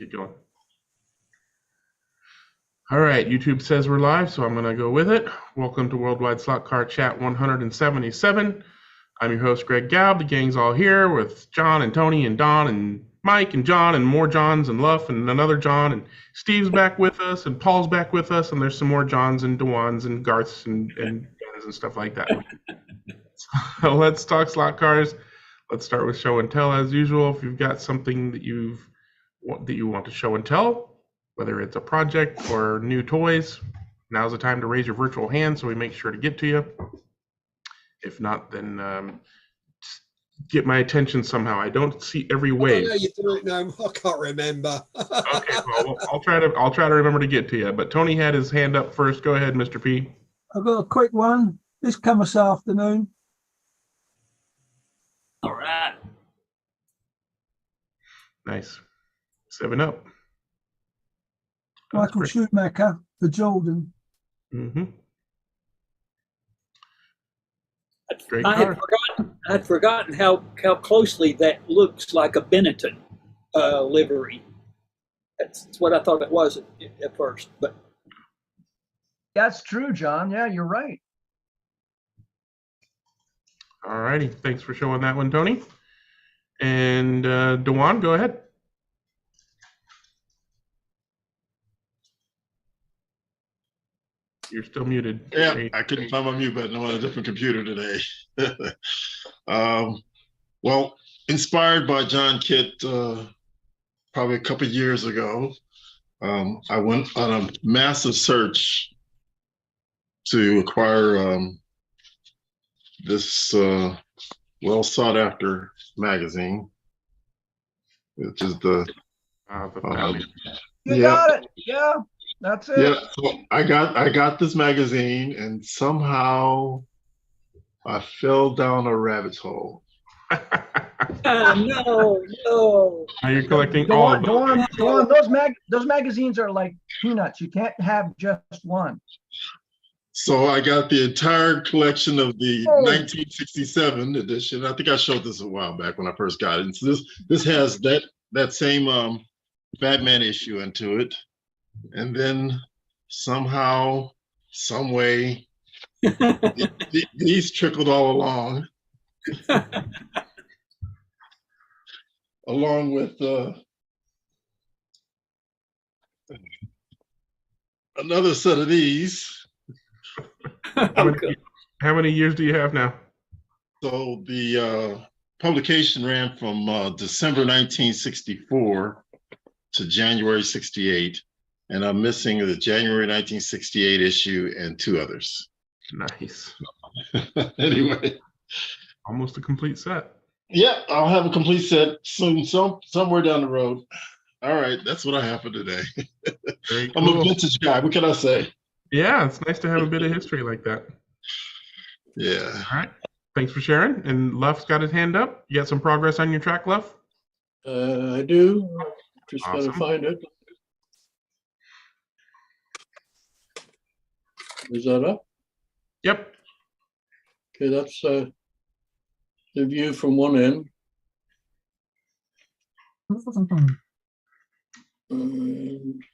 Keep going. All right, YouTube says we're live, so I'm going to go with it. Welcome to Worldwide Slot Car Chat 177. I'm your host, Greg Gabb. The gang's all here with John and Tony and Don and Mike and John and more Johns and Luff and another John. And Steve's back with us and Paul's back with us. And there's some more Johns and Dewans and Garths and Bens and stuff like that. So let's talk slot cars. Let's start with show and tell as usual. If you've got something that you want to show and tell, whether it's a project or new toys, now's the time to raise your virtual hand so we make sure to get to you. If not, then get my attention somehow. I don't see every wave. I know you do it now. I can't remember. Okay, well, I'll try to remember to get to you. But Tony had his hand up first. Go ahead, Mr. P. I've got a quick one. This come this afternoon. All right. Nice. 7-Up. Michael Schumacher for Jordan. Mm-hmm. Great I had forgotten how closely that looks like a Benetton livery. That's what I thought it was at first. But that's true, John. Yeah, you're right. All righty. Thanks for showing that one, Tony. And Dewan, go ahead. You're still muted. Yeah, Great. I couldn't find my mute button. I'm on a different computer today. Well, inspired by JohnKit probably a couple of years ago, I went on a massive search to acquire this well sought after magazine, which is the You got it. Yeah, that's it. Yeah, so I got this magazine, and somehow I fell down a rabbit hole. no. Now you're collecting all of them. Go on. Those magazines are like peanuts. You can't have just one. So I got the entire collection of the 1967 edition. I think I showed this a while back when I first got it. And so this has that same Batman issue into it. And then somehow, some way, these trickled all along, along with another set of these. How many years do you have now? So the publication ran from December 1964 to January 68. And I'm missing the January 1968 issue and two others. Nice. Anyway. Almost a complete set. Yeah, I'll have a complete set soon, somewhere down the road. All right, that's what I have for today. Very cool. I'm a vintage guy. What can I say? Yeah, it's nice to have a bit of history like that. Yeah. All right. Thanks for sharing. And Luff's got his hand up. You got some progress on your track, Luff? I do. Just Awesome. gotta find it. Is that up? Yep. Okay, that's the view from one end. And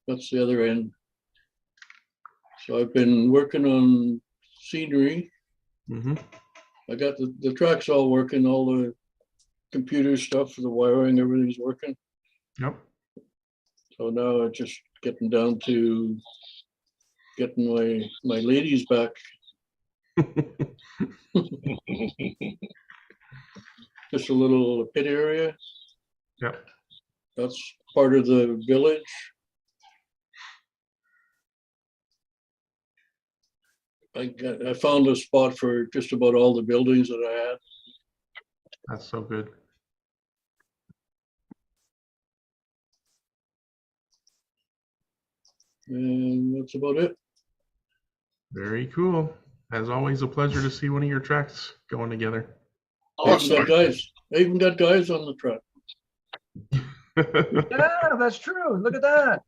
that's the other end. So I've been working on scenery. Mm-hmm. I got the track's all working, all the computer stuff, the wiring, everything's working. Yep. So now I'm just getting down to getting my ladies back. Just a little pit area. Yep. That's part of the village. I found a spot for just about all the buildings that I had. That's so good. And that's about it. Very cool. As always, a pleasure to see one of your tracks going together. I even got guys on the track. Yeah, that's true. Look at that.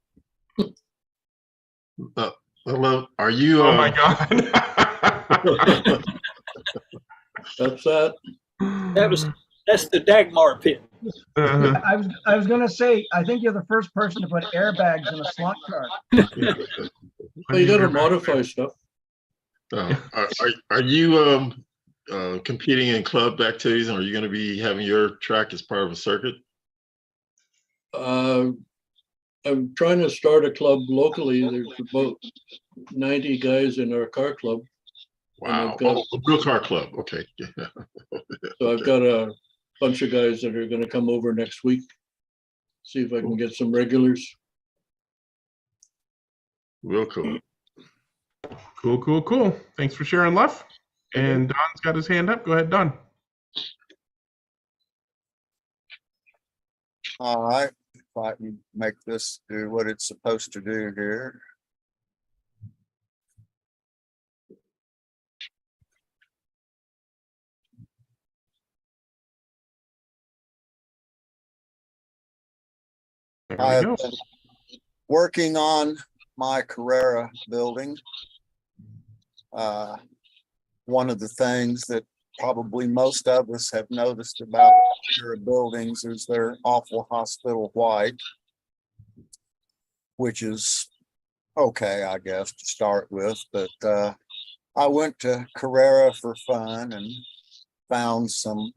Hello, are you? Oh my God. That's that. That's the Dagmar pit. Uh-huh. I was gonna say, I think you're the first person to put airbags in a slot car. Well, you gotta modify stuff. Are you competing in club activities, and are you going to be having your track as part of a circuit? I'm trying to start a club locally. There's about 90 guys in our car club. Wow. I've got- A real car club. Okay. Yeah. So I've got a bunch of guys that are gonna come over next week. See if I can get some regulars. Real cool. Cool. Thanks for sharing, Luff. And Don's got his hand up. Go ahead, Don. All right, if I can make this do what it's supposed to do here. There I we have go. been working on my Carrera building. One of the things that probably most of us have noticed about Carrera buildings is they're awful hospital white, which is okay, I guess, to start with. But I went to Carrera for fun and found some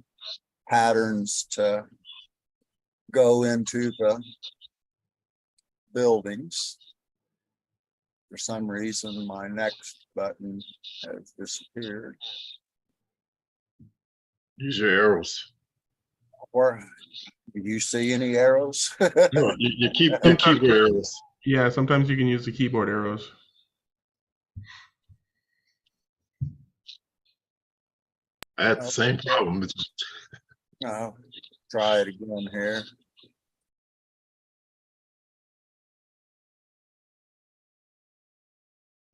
patterns to go into the buildings. For some reason, my next button has disappeared. Use your arrows. Or do you see any arrows? No, you keep your keyboard arrows. Yeah, sometimes you can use the keyboard arrows. I had the same problem. No, try it again here.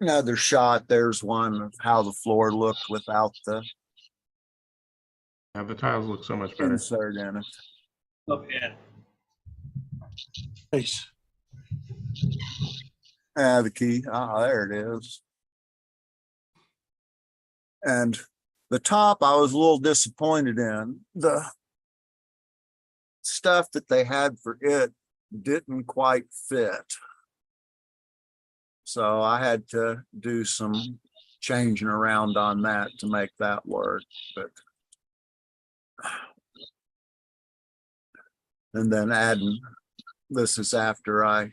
Another shot. There's one of how the floor looked without the Yeah, the tiles look so much better. insert in it. Oh, yeah. Nice. The key. There it is. And the top, I was a little disappointed in. The stuff that they had for it didn't quite fit. So I had to do some changing around on that to make that work. But and then adding, this is after I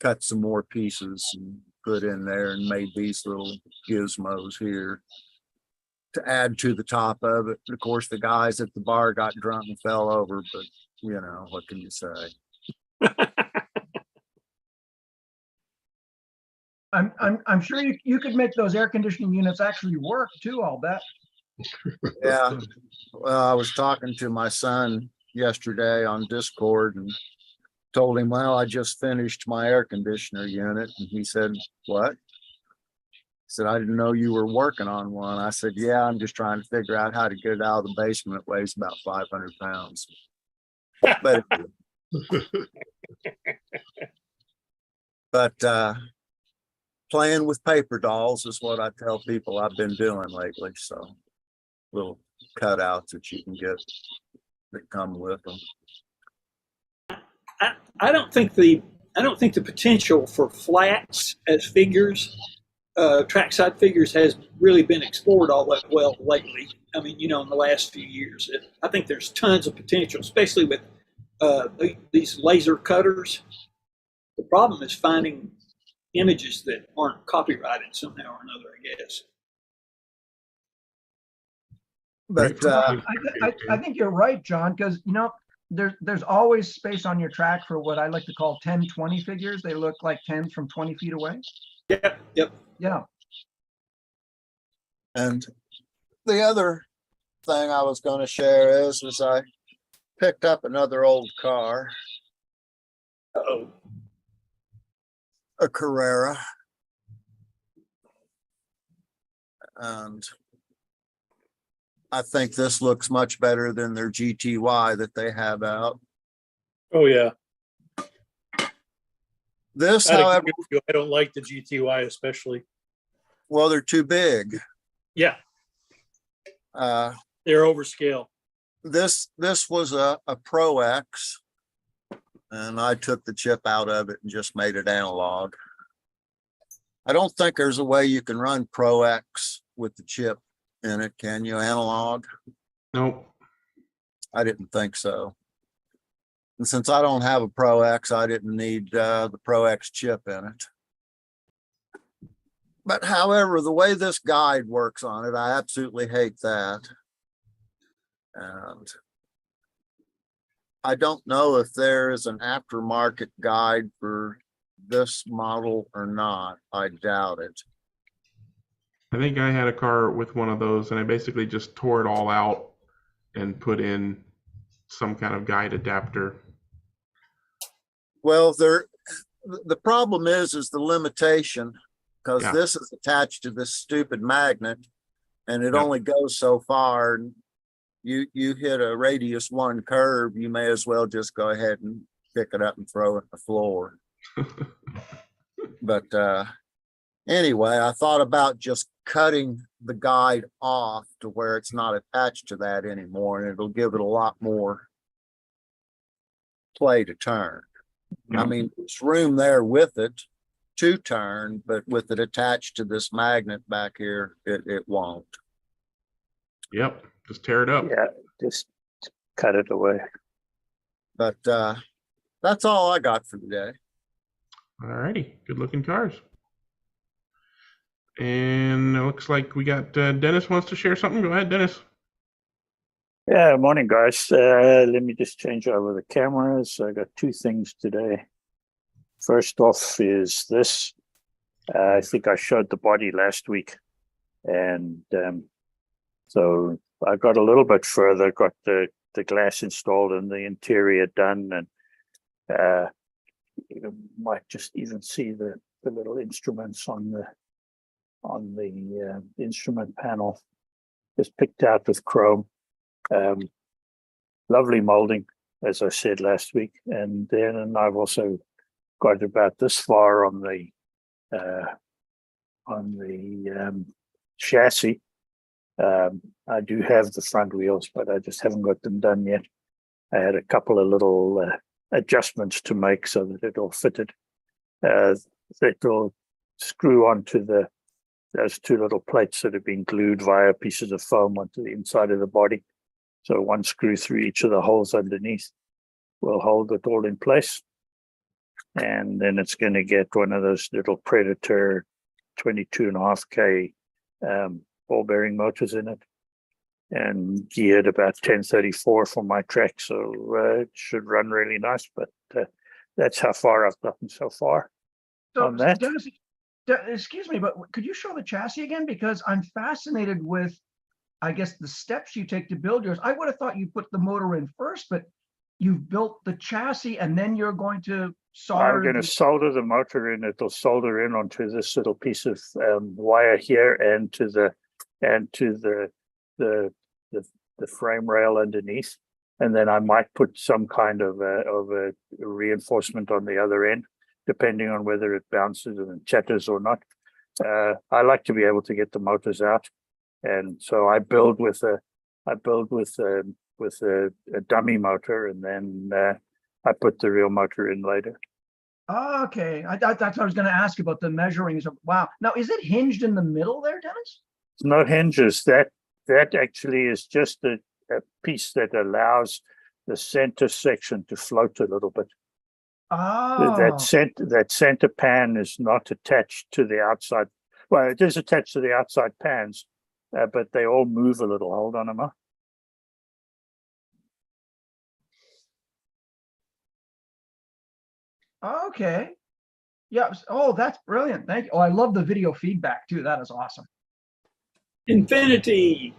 cut some more pieces and put in there and made these little gizmos here to add to the top of it. Of course, the guys at the bar got drunk and fell over, but you know, what can you say? I'm sure you could make those air conditioning units actually work too, I'll bet. Yeah. Well, I was talking to my son yesterday on Discord and told him, well, I just finished my air conditioner unit. And he said, what? He said, I didn't know you were working on one. I said, yeah, I'm just trying to figure out how to get it out of the basement. It weighs about 500 pounds. But playing with paper dolls is what I tell people I've been doing lately. So little cutouts that you can get that come with them. I don't think the potential for flats as figures, trackside figures, has really been explored all that well lately. I mean, in the last few years, I think there's tons of potential, especially with these laser cutters. The problem is finding images that aren't copyrighted somehow or another, I guess. But I think you're right, John, because there's always space on your track for what I like to call 10-20 figures. They look like 10s from 20 feet away. Yep. Yeah. And the other thing I was going to share is I picked up another old car, Uh-oh. a Carrera. And I think this looks much better than their GTY that they have out. Oh, yeah. This, I'd agree however, with you. I don't like the GTY especially. well, they're too big. Yeah, Uh, they're overscale. this was a Pro X, and I took the chip out of it and just made it analog. I don't think there's a way you can run Pro X with the chip in it. Can you, analog? Nope. I didn't think so. And since I don't have a Pro X, I didn't need the Pro X chip in it. But however, the way this guide works on it, I absolutely hate that. And I don't know if there is an aftermarket guide for this model or not. I doubt it. I think I had a car with one of those, and I basically just tore it all out and put in some kind of guide adapter. Well, the problem is the limitation, because this is attached to this stupid magnet, and it only goes so far. And you hit a radius 1 curve, you may as well just go ahead and pick it up and throw it on the floor. But anyway, I thought about just cutting the guide off to where it's not attached to that anymore, and it'll give it a lot more play to turn. I mean, there's room there with it to turn, but with it attached to this magnet back here, it won't. Yep, just tear it up. Yeah, just cut it away. But that's all I got for today. All righty, good looking cars. And it looks like we got Dennis wants to share something. Go ahead, Dennis. Yeah, morning, guys. Let me just change over the cameras. I got 2 things today. First off is this. I think I showed the body last week. And so I got a little bit further, got the glass installed and the interior done. And you might just even see the little instruments on the instrument panel, just picked out with chrome. Lovely molding, as I said last week, and then I've also got about this far on the chassis. I do have the front wheels, but I just haven't got them done yet. I had a couple of little adjustments to make so that it all fitted. It will screw onto those 2 little plates that have been glued via pieces of foam onto the inside of the body. So 1 screw through each of the holes underneath will hold it all in place. And then it's going to get one of those little Predator 22.5K ball bearing motors in it, and geared about 1034 for my track. So it should run really nice, but that's how far I've gotten so far on that. Dennis, excuse me, but could you show the chassis again? Because I'm fascinated with, I guess, the steps you take to build yours. I would have thought you put the motor in first, but you've built the chassis and then you're going to solder. I'm going to solder the motor in. It'll solder in onto this little piece of wire here and to the frame rail underneath. And then I might put some kind of a reinforcement on the other end, depending on whether it bounces and chatters or not. I like to be able to get the motors out, and so I build with a dummy motor, and then I put the real motor in later. Okay, that's what I was going to ask about the measurings of. Wow, now is it hinged in the middle there, Dennis? It's not hinges. That actually is just a piece that allows the center section to float a little bit. Oh. That center pan is not attached to the outside. Well, it is attached to the outside pans, but they all move a little. Hold on a moment. Okay. Yeah. Oh, that's brilliant. Thank you. Oh, I love the video feedback too. That is awesome. Infinity.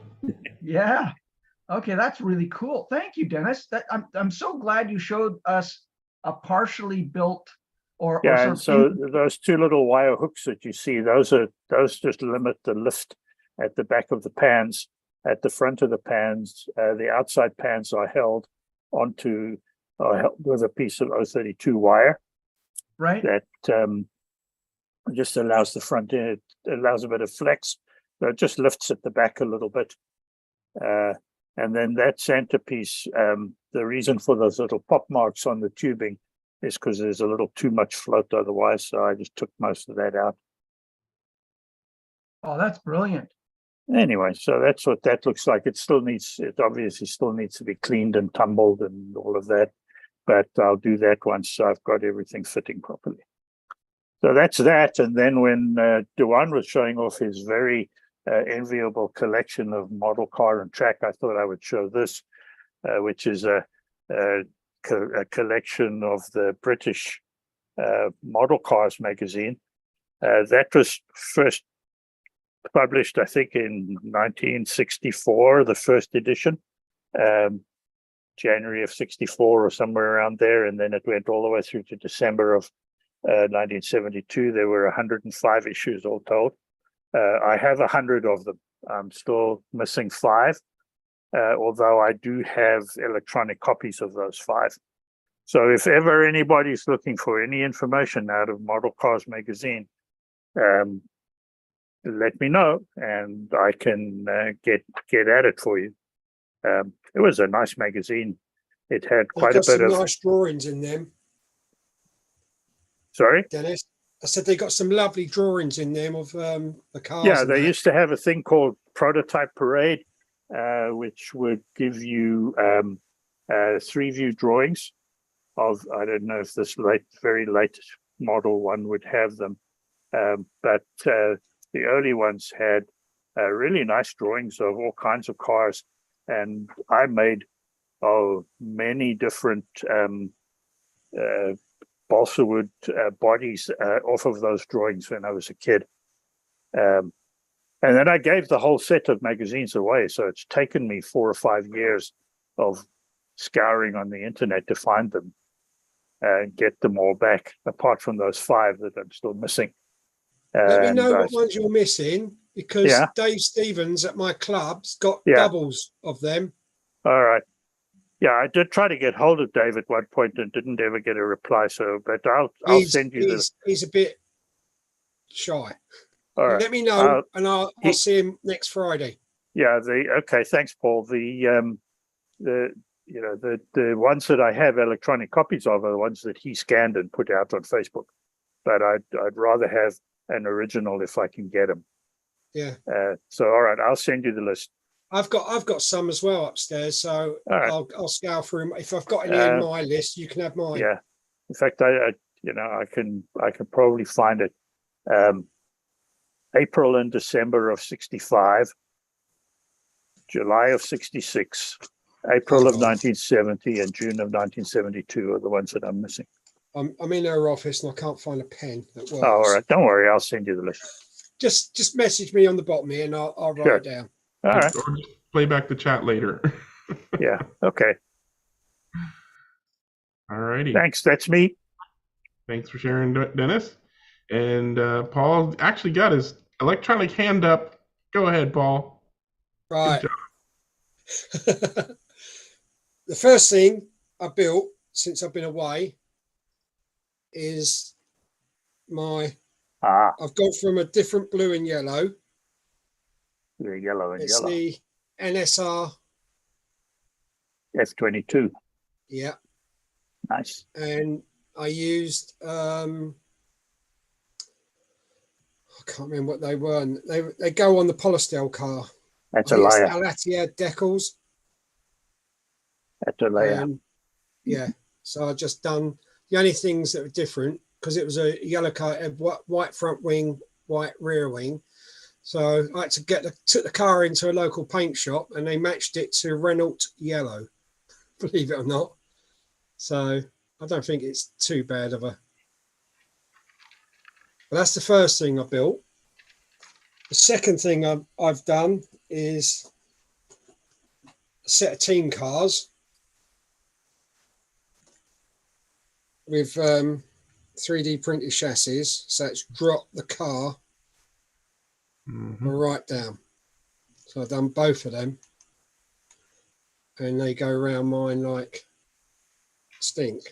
Yeah. Okay, that's really cool. Thank you, Dennis. I'm so glad you showed us a partially built or and so those 2 little wire hooks that you see, those just limit the lift at the back of the pans. At the front of the pans, the outside pans are held with a piece of 032 wire. Right. That just allows the front end, it allows a bit of flex. So it just lifts at the back a little bit. And then that centerpiece, the reason for those little pop marks on the tubing is because there's a little too much float otherwise. So I just took most of that out. Oh, that's brilliant. Anyway, so that's what that looks like. It obviously still needs to be cleaned and tumbled and all of that, but I'll do that once I've got everything fitting properly. So that's that. And then when Dewan was showing off his very enviable collection of model car and track, I thought I would show this, which is a collection of the British Model Cars magazine. That was first published, I think, in 1964, the first edition, January of 64 or somewhere around there. And then it went all the way through to December of 1972. There were 105 issues all told. I have 100 of them. I'm still missing 5, although I do have electronic copies of those 5. So if ever anybody's looking for any information out of Model Cars magazine, let me know and I can get at it for you. It was a nice magazine. It had quite a bit of nice drawings in them. Sorry, Dennis. I said they got some lovely drawings in them of the cars. Yeah, they used to have a thing called Prototype Parade, which would give you 3-view drawings of, I don't know if this very late model one would have them, but the early ones had really nice drawings of all kinds of cars, and I made many different balsa wood bodies off of those drawings when I was a kid. And then I gave the whole set of magazines away. So it's taken me 4 or 5 years of scouring on the internet to find them and get them all back, apart from those 5 that I'm still missing. Let me know what ones you're missing, because Dave Stevens at my club's got doubles of them. All right. Yeah, I did try to get hold of Dave at one point and didn't ever get a reply. So, but I'll send you this. He's a bit shy. All right. Let me know, and I'll see him next Friday. Yeah. Okay. Thanks, Paul. The ones that I have electronic copies of are the ones that he scanned and put out on Facebook. But I'd rather have an original if I can get them. Yeah. So, all right, I'll send you the list. I've got some as well upstairs, so right. I'll scour through them. If I've got any in my list, you can have mine. Yeah, in fact, I can probably find it. April and December of 65, July of 66, April of 1970, and June of 1972 are the ones that I'm missing. I'm in her office and I can't find a pen that works. Oh, all right, don't worry, I'll send you the list. Just message me on the bottom here and I'll write it down. All right. Or just play back the chat later. Yeah. Okay. All righty. Thanks. That's me. Thanks for sharing, Dennis. And Paul actually got his electronic hand up. Go ahead, Paul. Right. The first thing I built since I've been away is I've gone from a different blue and yellow. The yellow and it's yellow. The NSR F22. Yeah. Nice. And I used I can't remember what they were. They go on the Polestel car. That's a layer. Alatia decals. That's a layer. Yeah. So I just done the only things that were different, because it was a yellow car, white front wing, white rear wing. So I had to took the car into a local paint shop and they matched it to Renault yellow, believe it or not. So I don't think it's too bad of a. But that's the first thing I built. The second thing I've done is a set of team cars with 3D printed chassis. So it's dropped the car right down. So I've done both of them. And they go around mine like stink.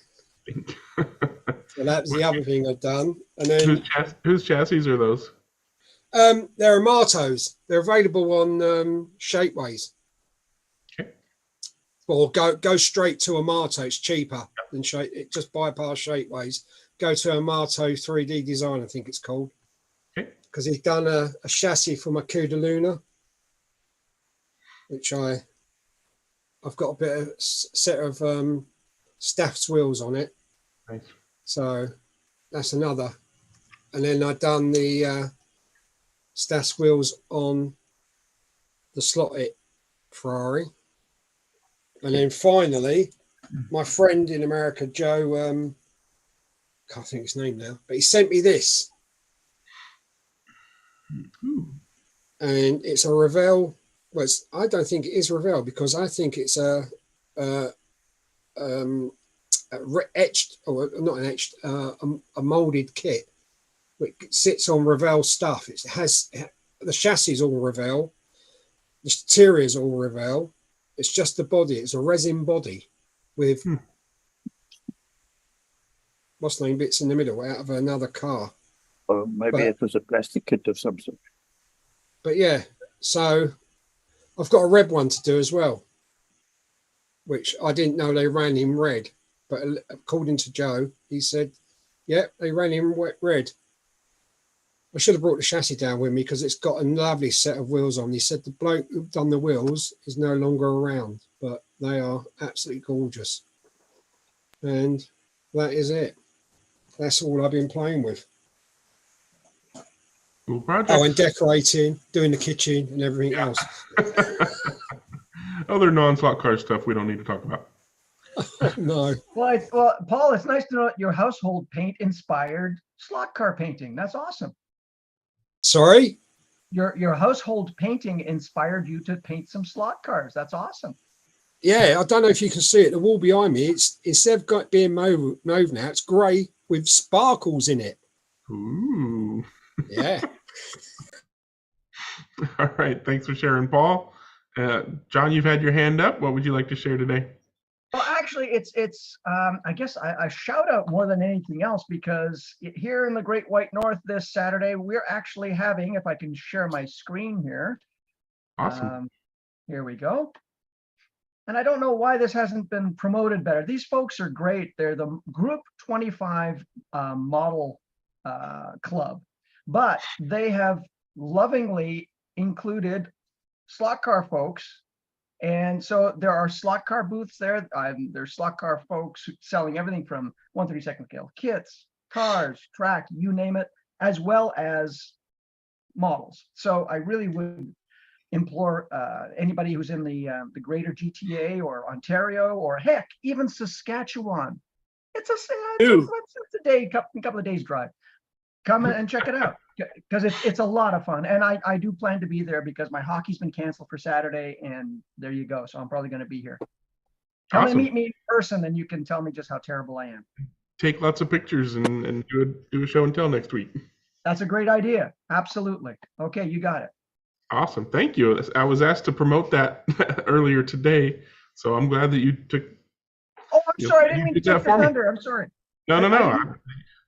So that was the other thing I've done. And then whose chassis are those? They're Amatos. They're available on Shapeways. Okay. Or go straight to Amato. It's cheaper than it just bypass Shapeways. Go to Amato 3D Design, I think it's called. Okay. Because he's done a chassis for my Cuda Luna, which I've got a bit of set of Staff's wheels on it. Nice. So that's another. And then I've done the Staff's wheels on the slotted Ferrari. And then finally, my friend in America, Joe, can't think his name now, but he sent me this. And it's a Revell. Well, I don't think it is Revell because I think it's a etched, or not an etched, a molded kit. It sits on Revell stuff. It has the chassis is all Revell, the interior is all Revell. It's just the body. It's a resin body with what's the name bits in the middle out of another car. Or maybe it was a plastic kit of some sort. But yeah, so I've got a red one to do as well, which I didn't know they ran in red. But according to Joe, he said, yeah, they ran in red. I should have brought the chassis down with me because it's got a lovely set of wheels on. He said the bloke who done the wheels is no longer around, but they are absolutely gorgeous. And that is it. That's all I've been playing with. Cool project. Oh, and decorating, doing the kitchen and everything else. Other non-slot car stuff we don't need to talk about. No. Well, Paul, it's nice to know that your household paint inspired slot car painting. That's awesome. Sorry? Your household painting inspired you to paint some slot cars. That's awesome. Yeah, I don't know if you can see it. The wall behind me, it's instead of being mauve now, it's grey with sparkles in it. Ooh. Yeah. All right. Thanks for sharing, Paul. John, you've had your hand up. What would you like to share today? Well, actually, it's I guess I shout out more than anything else because here in the Great White North this Saturday, we're actually having, if I can share my screen here. Awesome. Here we go. And I don't know why this hasn't been promoted better. These folks are great. They're the Group 25 model club, but they have lovingly included slot car folks. And so there are slot car booths there. There's slot car folks selling everything from 1/32 scale kits, cars, track, you name it, as well as models. So I really would implore anybody who's in the greater GTA or Ontario or heck, even Saskatchewan. It's a day, couple of days drive. Come and check it out because it's a lot of fun. And I do plan to be there because my hockey's been canceled for Saturday, and there you go. So I'm probably going to be here. Come and meet me in person, and you can tell me just how terrible I am. Take lots of pictures and do a show and tell next week. That's a great idea. Absolutely. Okay, you got it. Awesome. Thank you. I was asked to promote that earlier today, so I'm glad that you took. Oh, I'm sorry. I didn't mean to take the thunder. I'm sorry. No.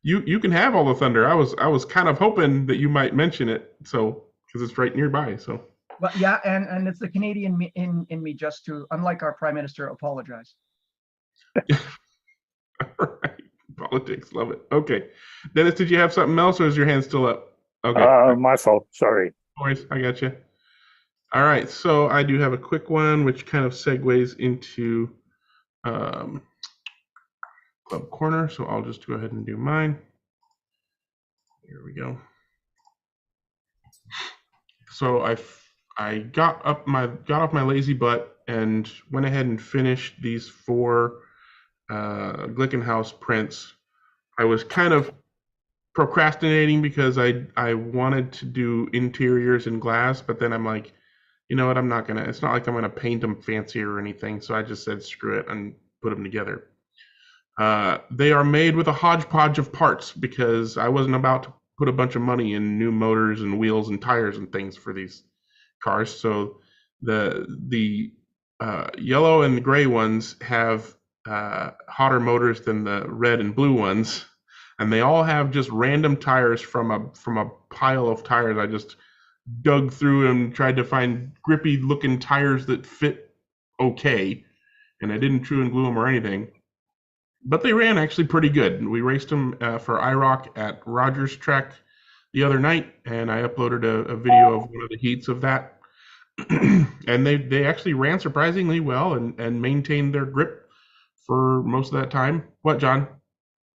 You can have all the thunder. I was kind of hoping that you might mention it, so because it's right nearby. So. But yeah, and it's the Canadian in me just to, unlike our Prime Minister, apologize. All right. Politics, love it. Okay, Dennis, did you have something else, or is your hand still up? Okay. My fault. Sorry. Boys, I got you. All right, so I do have a quick one, which kind of segues into Club Corner. So I'll just go ahead and do mine. Here we go. So I got off my lazy butt and went ahead and finished these 4 Glicken House prints. I was kind of procrastinating because I wanted to do interiors in glass, but then I'm like, you know what, it's not like I'm gonna paint them fancy or anything, so I just said screw it and put them together. They are made with a hodgepodge of parts because I wasn't about to put a bunch of money in new motors and wheels and tires and things for these cars. So the yellow and the gray ones have hotter motors than the red and blue ones, and they all have just random tires from a pile of tires. I just dug through and tried to find grippy looking tires that fit okay, and I didn't true and glue them or anything. But they ran actually pretty good. We raced them for IROC at Rogers Track the other night, and I uploaded a video of one of the heats of that. And they actually ran surprisingly well and maintained their grip for most of that time. What, John?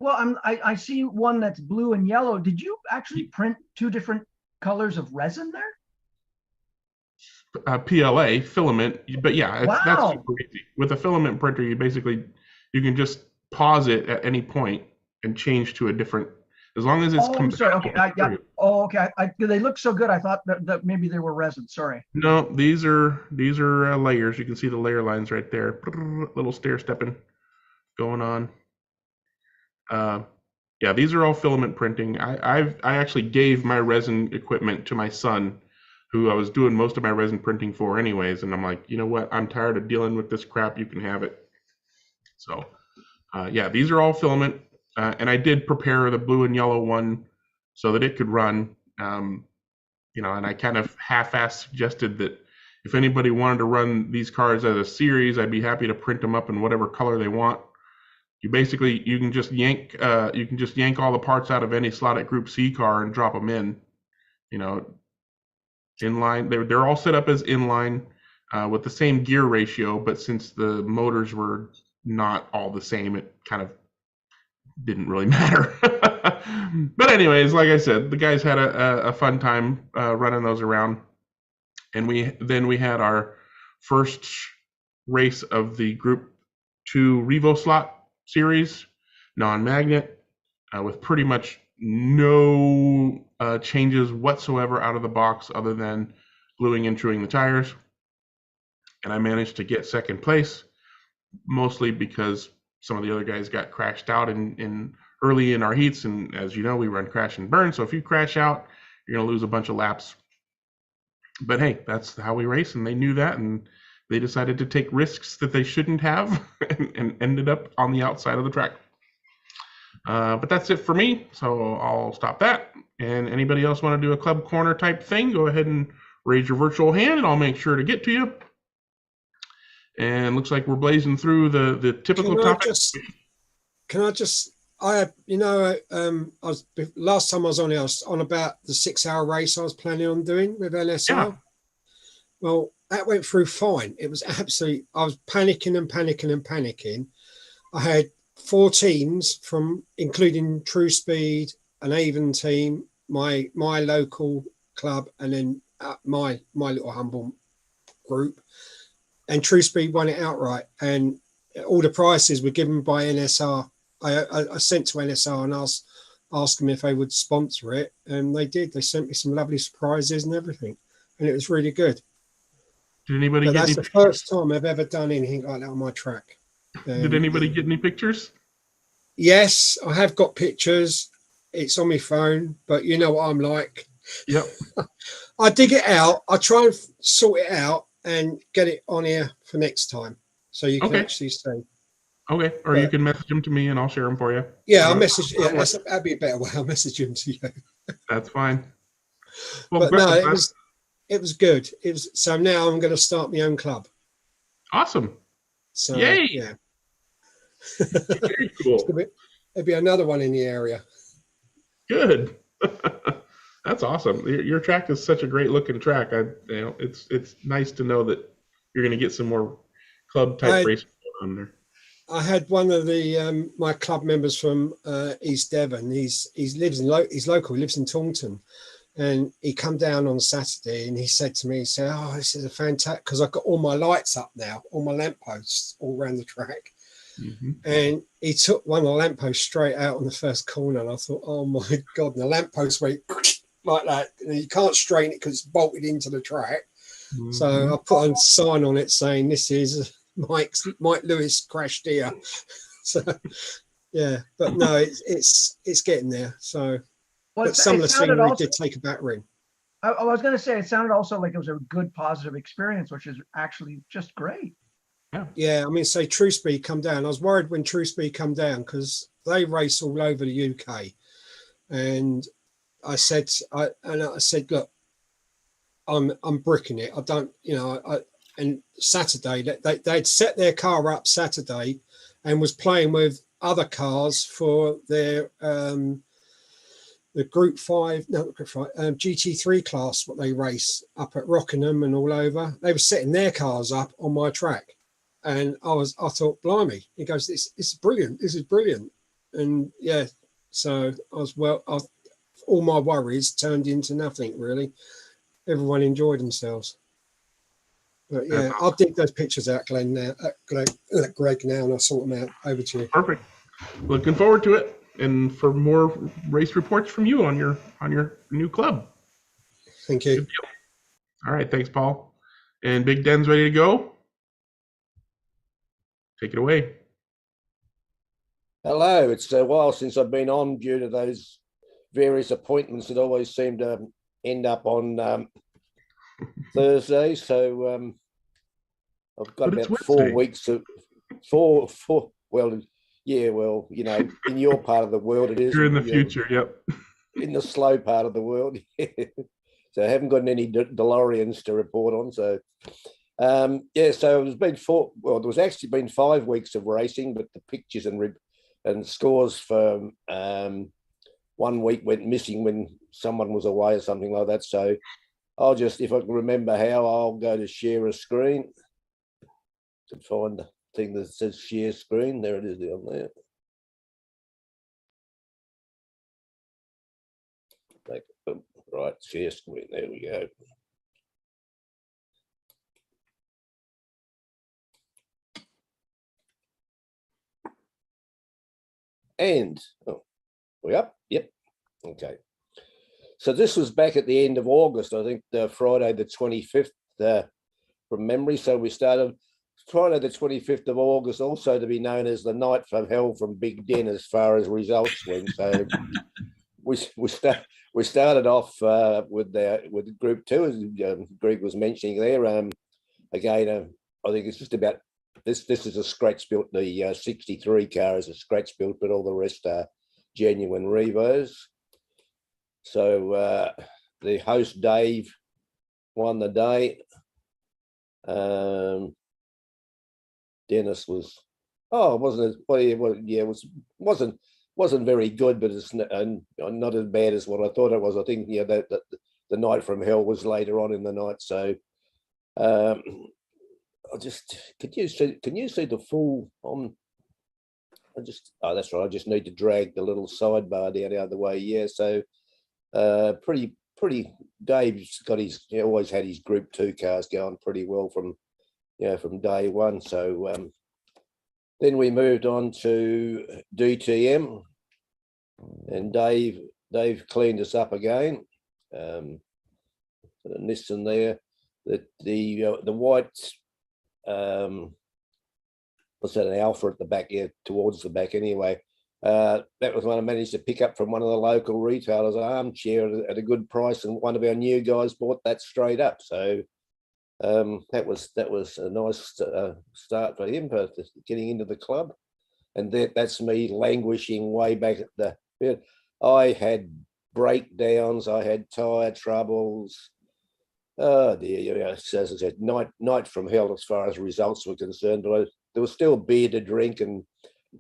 Well, I see one that's blue and yellow. Did you actually print two different colors of resin there? PLA filament, but yeah, that's Wow. super easy. With a filament printer, you can just pause it at any point and change to a different, as long as it's Oh, I'm sorry. Okay, compatible. okay. They look so good. I thought that maybe they were resin. Sorry. No, these are layers. You can see the layer lines right there. Little stair stepping going on. Yeah, these are all filament printing. I actually gave my resin equipment to my son, who I was doing most of my resin printing for anyways, and I'm like, you know what? I'm tired of dealing with this crap. You can have it. So, yeah, these are all filament, and I did prepare the blue and yellow one so that it could run. You know, and I kind of half-assed suggested that if anybody wanted to run these cars as a series, I'd be happy to print them up in whatever color they want. You can just yank all the parts out of any slotted Group C car and drop them in. You know, inline. They're all set up as inline with the same gear ratio, but since the motors were not all the same, it kind of didn't really matter. But anyways, like I said, the guys had a fun time running those around, and we had our first race of the Group 2 Revo slot series, non-magnet, with pretty much no changes whatsoever out of the box other than gluing and truing the tires. And I managed to get second place, mostly because some of the other guys got crashed out in early in our heats, and as you know, we run crash and burn, so if you crash out, you're going to lose a bunch of laps. But hey, that's how we race, and they knew that, and they decided to take risks that they shouldn't have and ended up on the outside of the track. But that's it for me, so I'll stop that. And anybody else want to do a club corner type thing, go ahead and raise your virtual hand, and I'll make sure to get to you. And looks like we're blazing through the typical topics. Last time I was on about the 6-hour race I was planning on doing with LSR. Yeah. Well, that went through fine. It was absolutely, I was panicking. I had 4 teams including True Speed, an Avon team, my local club, and then my little humble group. And True Speed won it outright, and all the prices were given by NSR. I sent to NSR and asked them if they would sponsor it, and they did. They sent me some lovely surprises and everything, and it was really good. Did anybody But get that's any the first time I've ever done anything like that on my track. Did anybody get any pictures? Yes, I have got pictures. It's on my phone, but you know what I'm like. Yep. I dig it out. I try and sort it out and get it on here for next time, so you can actually see. Okay, or you can message them to me and I'll share them for you. Yeah, I'll message. Yeah, that'd be a better way. I'll message them to you. That's fine. Well, But no, it was good. It was, so now I'm going to start my own club. Awesome. So yay! Yeah, very cool. There'll be another one in the area. Good. That's awesome. Your track is such a great looking track. It's nice to know that you're going to get some more club type racing on there. I had one of the my club members from East Devon. He's local. He lives in Taunton, and he come down on Saturday and he said to me, he said, "Oh, this is a fantastic," because I've got all my lights up now, all my lampposts all around the track. Mm-hmm. And he took one of the lampposts straight out on the first corner, and I thought, oh my God, and the lamppost went like that, and you can't straighten it because it's bolted into the track. Mm-hmm. So I put a sign on it saying, "This is Mike Lewis crashed here." So yeah, but no, it's getting there. So but some of the scenery did take a battering. I was going to say, it sounded also like it was a good positive experience, which is actually just great. Yeah, I mean, say True Speed come down. I was worried when True Speed come down because they race all over the UK, and I said, look, I'm bricking it. I don't, and Saturday they'd set their car up Saturday and was playing with other cars for their the Group 5, no, Group 5, GT3 class, what they race up at Rockingham and all over. They were setting their cars up on my track. And I thought, blimey. He goes, this is brilliant. This is brilliant. And yeah, so all my worries turned into nothing, really. Everyone enjoyed themselves. But yeah, I'll dig those pictures out, Glenn, now, Greg now, and I'll sort them out. Over to you. Perfect. Looking forward to it. And for more race reports from you on your new club. Thank you. All right, thanks, Paul. And Big Den's ready to go. Take it away. Hello. It's a while since I've been on due to those various appointments that always seem to end up on Thursday. So I've got about 4 weeks of well. Yeah, well, you know, in your part of the world, it is. You're in the future, yep. In the slow part of the world. So I haven't got any DeLoreans to report on. So, yeah, so there's been there was actually been 5 weeks of racing, but the pictures and scores for 1 week went missing when someone was away or something like that. So I'll just, if I can remember how, I'll go to share a screen to find the thing that says share screen. There it is on there. Right, share screen. There we go. And we up? Yep. Okay. So this was back at the end of August, I think, Friday the 25th from memory. So we started Friday the 25th of August, also to be known as the night from hell from Big Den as far as results went. So we started off with Group 2, as Greg was mentioning there. Again, I think it's just about this is a scratch built. The 63 car is a scratch built, but all the rest are genuine Revos. So the host Dave won the day. Dennis was, wasn't very good, but it's not as bad as what I thought it was. I think that the night from hell was later on in the night. So can you see the full on? That's right. I just need to drag the little sidebar down the other way. Yeah. So pretty. Dave's got always had his Group 2 cars going pretty well from day one. So then we moved on to DTM, and Dave cleaned us up again. The Nissan there, the white, what's that, an Alpha at the back, towards the back anyway. That was one I managed to pick up from one of the local retailers, an armchair at a good price, and one of our new guys bought that straight up. So that was a nice start for him for getting into the club. And that's me languishing way back at the bit. I had breakdowns, I had tire troubles. Oh dear, as I said, night from hell as far as results were concerned, but there was still beer to drink and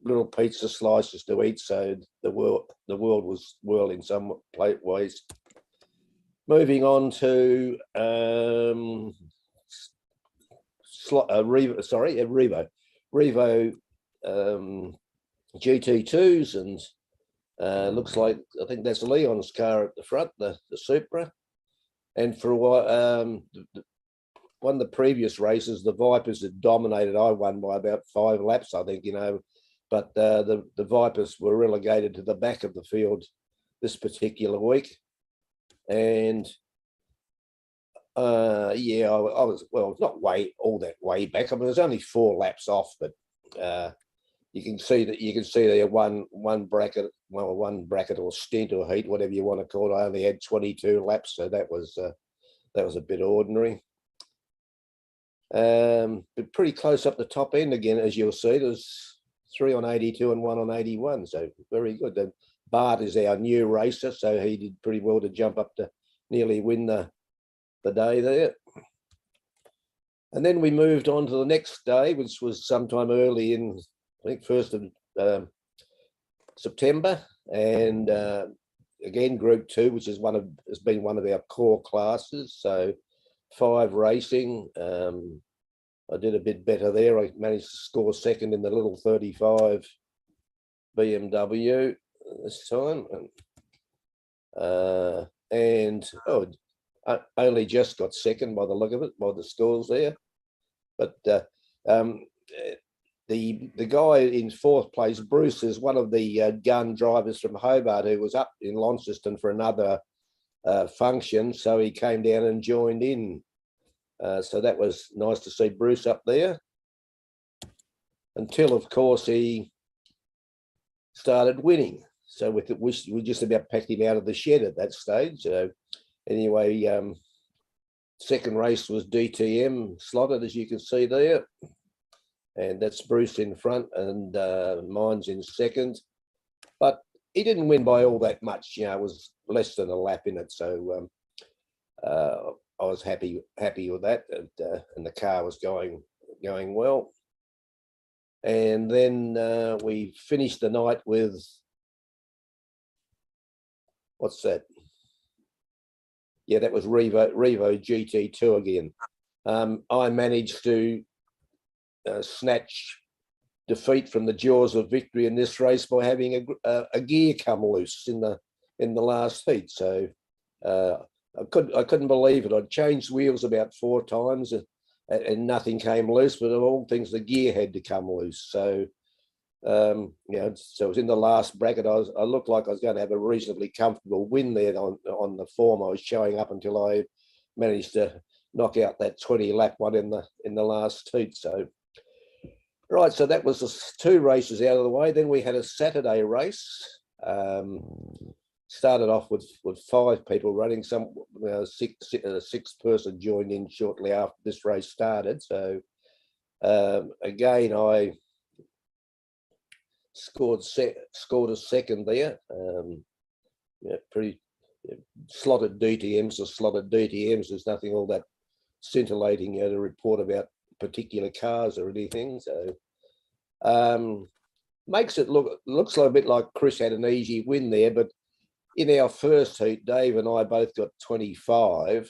little pizza slices to eat, so the world was whirling some ways. Moving on to Revo GT2s, and looks like, I think that's Leon's car at the front, the Supra. And for a while, one of the previous races, the Vipers had dominated. I won by about 5 laps, I think, but the Vipers were relegated to the back of the field this particular week. And yeah, I was, well, not all that way back. I mean, there's only 4 laps off, but you can see there one bracket or stint or heat, whatever you want to call it. I only had 22 laps, so that was a bit ordinary. But pretty close up the top end again, as you'll see. There's 3 on 82 and 1 on 81, so very good. Then Bart is our new racer, so he did pretty well to jump up to nearly win the day there. And then we moved on to the next day, which was sometime early in, I think, 1st of September. And again, Group 2, which is has been one of our core classes. So 5 racing. I did a bit better there. I managed to score second in the little 35 BMW this time. I only just got second by the look of it, by the scores there. But the guy in 4th place, Bruce, is one of the gun drivers from Hobart who was up in Launceston for another function. So he came down and joined in. So that was nice to see Bruce up there. Until, of course, he started winning. So we just about packed him out of the shed at that stage. So anyway, second race was DTM slotted, as you can see there. And that's Bruce in front and mine's in second. But he didn't win by all that much, you know, it was less than a lap in it. So I was happy with that, and the car was going well. And then we finished the night with, what's that? Yeah, that was Revo GT2 again. I managed to snatch defeat from the jaws of victory in this race by having a gear come loose in the last heat. So I couldn't believe it. I'd changed wheels about 4 times and nothing came loose, but of all things, the gear had to come loose. So you know, so it was in the last bracket. I looked like I was going to have a reasonably comfortable win there on the form I was showing up until I managed to knock out that 20 lap one in the last heat. So right, so that was the 2 races out of the way. Then we had a Saturday race. Started off with 5 people running. Some 6th person joined in shortly after this race started. So again, I scored a second there. Yeah, pretty slotted DTMs or slotted DTMs. There's nothing all that scintillating, you know, to report about particular cars or anything. So makes it looks a bit like Chris had an easy win there, but in our first heat, Dave and I both got 25,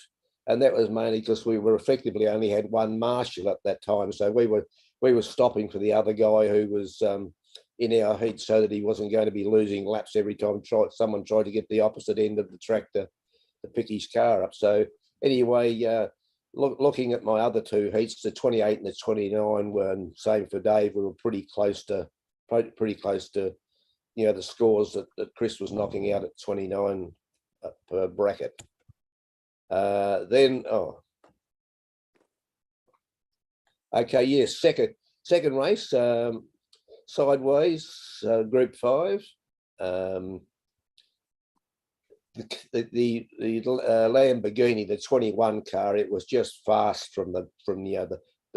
and that was mainly because we were effectively only had 1 marshal at that time. So we were stopping for the other guy who was in our heat, so that he wasn't going to be losing laps every time someone tried to get the opposite end of the track to pick his car up. So anyway, looking at my other 2 heats, the 28 and the 29 were, and same for Dave, we were pretty close to you know, the scores that Chris was knocking out at 29 per bracket. Then, okay, yes, second race, sideways, Group 5. The Lamborghini, the 21 car, it was just fast from the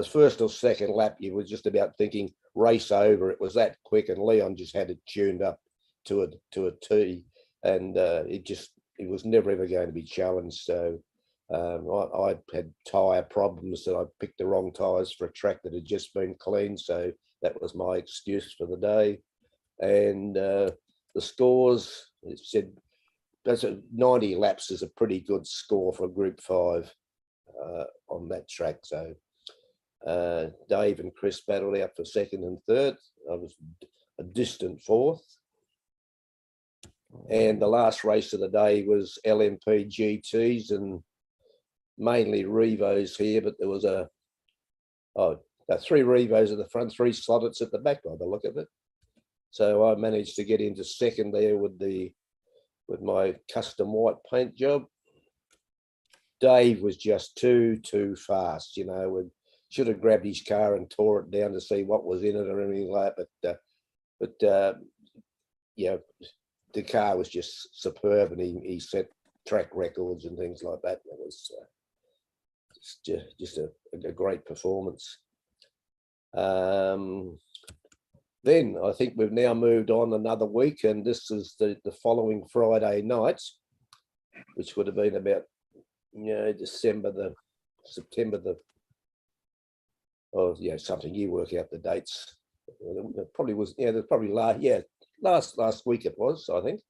first or second lap. You were just about thinking race over. It was that quick, and Leon just had it tuned up to a T, and it was never ever going to be challenged. So I had tyre problems, that I picked the wrong tyres for a track that had just been cleaned. So that was my excuse for the day. And the scores, it said that's 90 laps is a pretty good score for Group 5 on that track. So Dave and Chris battled out for second and third. I was a distant 4th. And the last race of the day was LMP GTs, and mainly Revos here, but there was 3 Revos at the front, 3 slotteds at the back by the look of it. So I managed to get into second there with my custom white paint job. Dave was just too fast, you know. Should have grabbed his car and tore it down to see what was in it or anything like that. But yeah, the car was just superb, and he set track records and things like that. It was just a great performance. Then I think we've now moved on another week, and this is the following Friday night, which would have been about, you know, September the or something. You work out the dates. It probably was, there's probably last week it was, I think.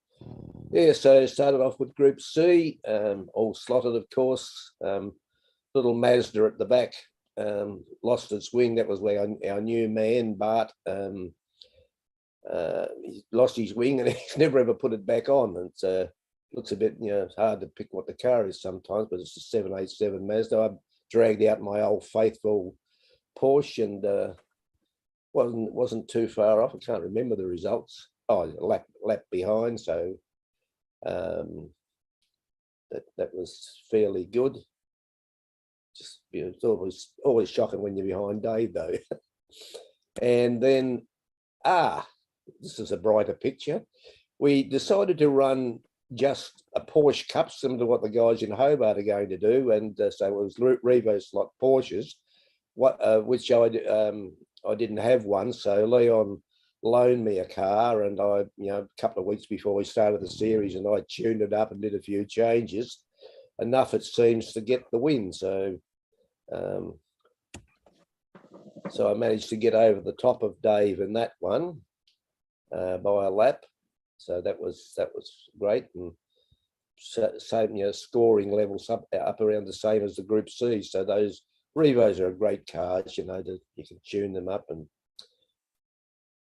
Yeah, so started off with Group C, all slotted, of course. Little Mazda at the back, lost its wing. That was where our new man, Bart, he lost his wing and he's never ever put it back on. And looks a bit, it's hard to pick what the car is sometimes, but it's a 787 Mazda. I dragged out my old faithful Porsche and wasn't too far off. I can't remember the results. Oh, lap behind, so that was fairly good. Just it's always shocking when you're behind Dave though. And then this is a brighter picture. We decided to run just a Porsche Cup, similar to what the guys in Hobart are going to do, and so it was Revo slot Porsches, which I didn't have one, so Leon loaned me a car, and I, a couple of weeks before we started the series, and I tuned it up and did a few changes, enough it seems to get the win. So I managed to get over the top of Dave in that one by a lap. So that was great, and same scoring levels up around the same as the Group C. So those Revos are a great cars, you can tune them up.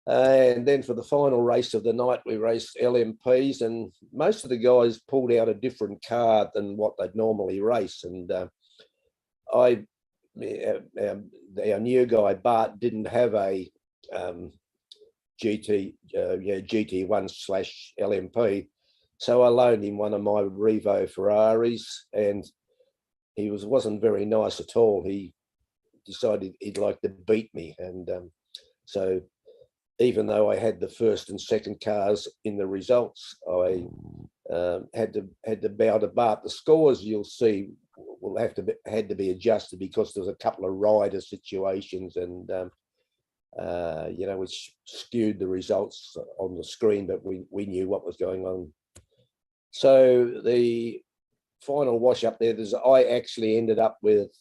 And then for the final race of the night, we raced LMPs, and most of the guys pulled out a different car than what they'd normally race. And our new guy Bart didn't have a GT1/LMP, so I loaned him one of my Revo Ferraris, and he wasn't very nice at all. He decided he'd like to beat me, and so even though I had the first and second cars in the results, I had to bow to Bart. The scores you'll see will had to be adjusted because there was a couple of rider situations and which skewed the results on the screen, but we knew what was going on. So the final wash up there, I actually ended up with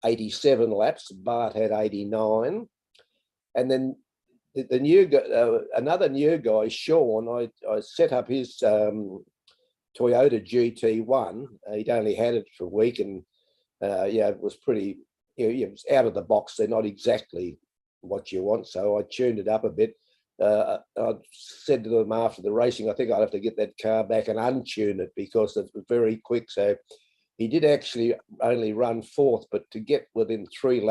87 laps. Bart had 89, and then the new guy, another new guy, Sean. I set up his Toyota GT1. He'd only had it for a week, and it was pretty. It was out of the box. They're not exactly what you want, so I tuned it up a bit. I said to them after the racing, I think I'd have to get that car back and untune it because it was very quick. So he did actually only run fourth, but to get within 3 or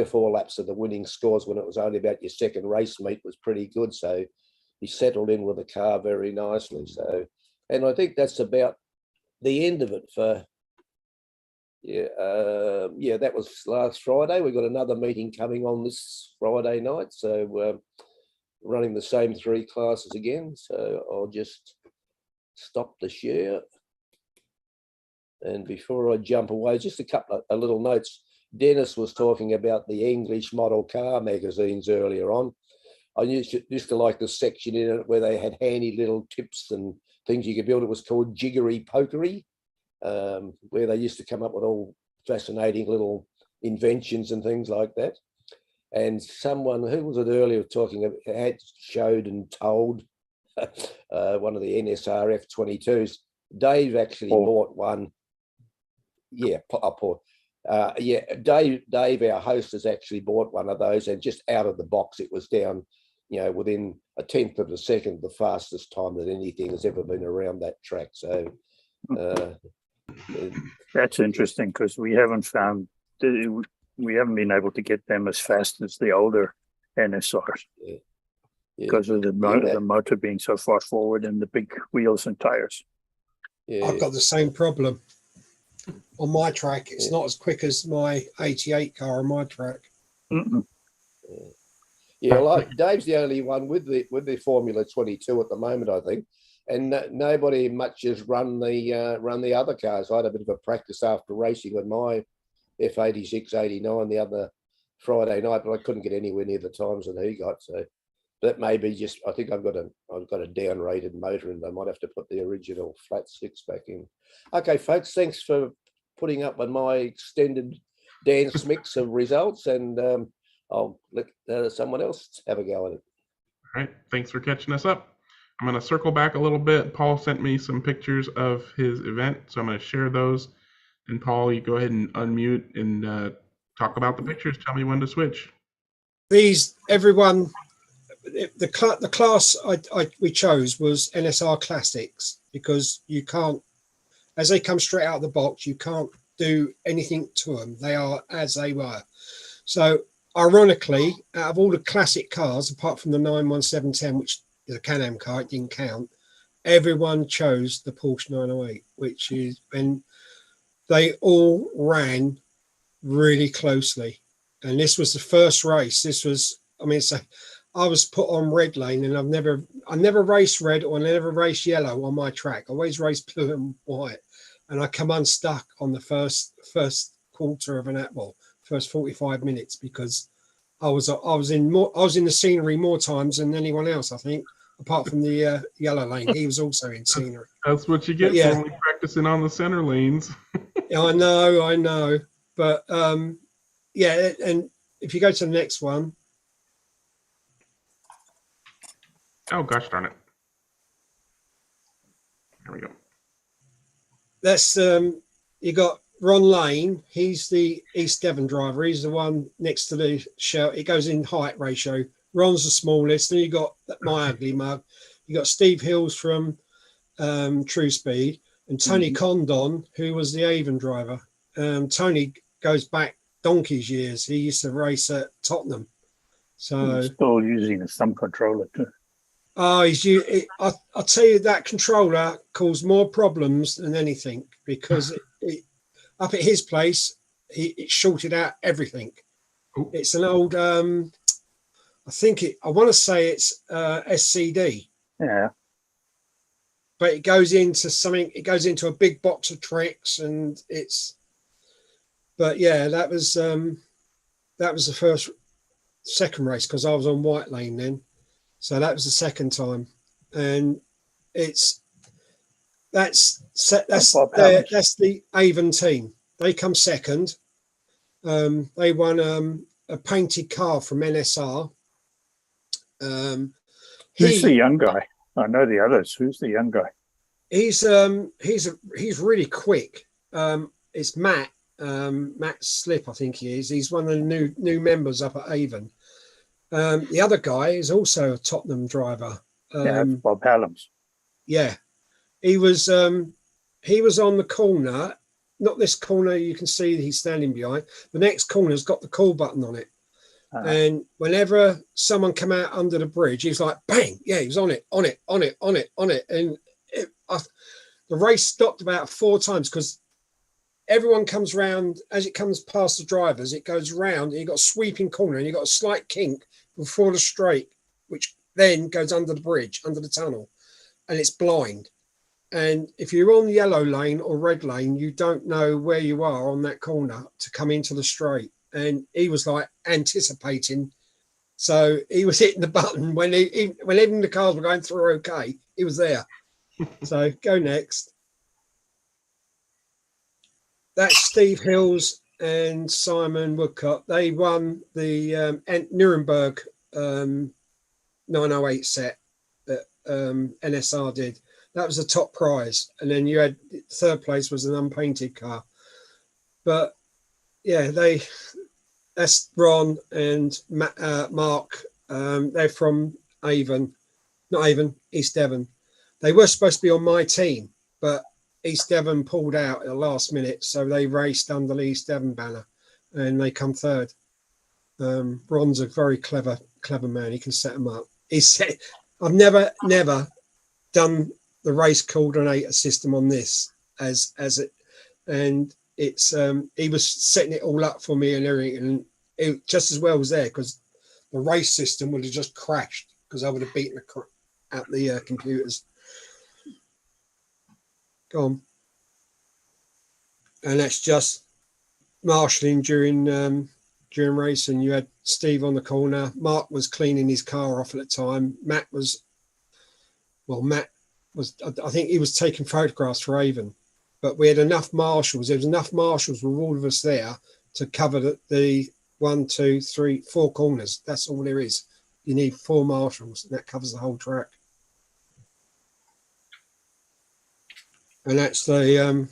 4 laps of the winning scores when it was only about your second race meet was pretty good. So he settled in with the car very nicely. So, and I think that's about the end of it for. That was last Friday. We've got another meeting coming on this Friday night, so we're running the same 3 classes again. So I'll just stop the share, and before I jump away, just a couple of little notes. Dennis was talking about the English model car magazines earlier on. I used to like the section in it where they had handy little tips and things you could build. It was called Jiggery Pokery, where they used to come up with all fascinating little inventions and things like that. And someone, who was it earlier, talking about, had showed and told one of the NSR F22s. Dave actually bought one. Dave, our host, has actually bought one of those, and just out of the box, it was down, within a 1/10 of a second, the fastest time that anything has ever been around that track. So that's interesting, because we haven't been able to get them as fast as the older NSRs because of the motor being so far forward and the big wheels and tires. I've got the same problem on my track. It's not as quick as my 88 car on my track. Like Dave's the only one with the Formula 22 at the moment, I think, and nobody much has run the other cars. I had a bit of a practice after racing with my F86 89 the other Friday night, but I couldn't get anywhere near the times that he got. So that may be just, I think I've got a down-rated motor, and I might have to put the original flat 6 back in. Okay, folks, thanks for putting up with my extended dense mix of results, and I'll let someone else have a go at it. All right, thanks for catching us up. I'm going to circle back a little bit. Paul sent me some pictures of his event, so I'm going to share those. And Paul, you go ahead and unmute and talk about the pictures. Tell me when to switch. Everyone, the class we chose was NSR Classics, because you can't, as they come straight out of the box, you can't do anything to them. They are as they were. So ironically, out of all the classic cars, apart from the 91710, which is a Can-Am car, it didn't count, everyone chose the Porsche 908, which is when they all ran really closely. And this was the first race. This was, I mean, so I was put on red lane, and I never raced red or I never raced yellow on my track. I always raced blue and white. And I come unstuck on the first quarter of first 45 minutes, because I was in the scenery more times than anyone else, I think, apart from the yellow lane. He was also in scenery. That's what you get for only practicing on the center lanes. Yeah, I know. But yeah, and if you go to the next one. Oh, gosh darn it. There we go. That's you got Ron Lane. He's the East Devon driver. He's the one next to the show. It goes in height ratio. Ron's the smallest. Then you got my ugly mug. You got Steve Hills from True Speed, and Tony Condon, who was the Avon driver. Tony goes back donkey's years. He used to race at Tottenham. So He's still using a thumb controller too. Oh, I'll tell you, that controller caused more problems than anything, because up at his place, it shorted out everything. Ooh. It's an old, I want to say it's SCD. Yeah. But it goes into something, it goes into a big box of tricks, and but yeah, that was the second race, because I was on white lane then. So that was the second time, and that's the Avon team. They come second. They won a painted car from NSR. Who's the young guy? I know the others. Who's the young guy? He's really quick. It's Matt Slip, I think he is. He's one of the new members up at Avon. The other guy is also a Tottenham driver. Bob Hallam's. Yeah, he was on the corner, not this corner you can see he's standing behind. The next corner's got the call button on it. And whenever someone come out under the bridge, he was like, bang, yeah, he was on it. And the race stopped about 4 times, because everyone comes round, as it comes past the drivers, it goes round, and you've got a sweeping corner, and you've got a slight kink before the straight, which then goes under the bridge, under the tunnel, and it's blind. And if you're on yellow lane or red lane, you don't know where you are on that corner to come into the straight. And he was like anticipating. So he was hitting the button when even the cars were going through okay, he was there. So go next. That's Steve Hills and Simon Woodcock. They won the Nuremberg 908 set that NSR did. That was the top prize. And then you had third place was an unpainted car. But yeah, that's Ron and Mark. They're from East Devon. They were supposed to be on my team, but East Devon pulled out at the last minute, so they raced under the East Devon banner, and they come third. Ron's a very clever man. He can set them up. He said, "I've never done the race coordinator system on this as it, and it's he was setting it all up for me and everything, and it just as well was there, because the race system would have just crashed, because I would have beaten out the computers." Go on. And that's just marshalling during racing. You had Steve on the corner. Mark was cleaning his car off at the time. Matt was, I think he was taking photographs for Avon. But we had enough marshals. There was enough marshals with all of us there to cover the 1, 2, 3, 4 corners. That's all there is. You need 4 marshals, and that covers the whole track. And that's the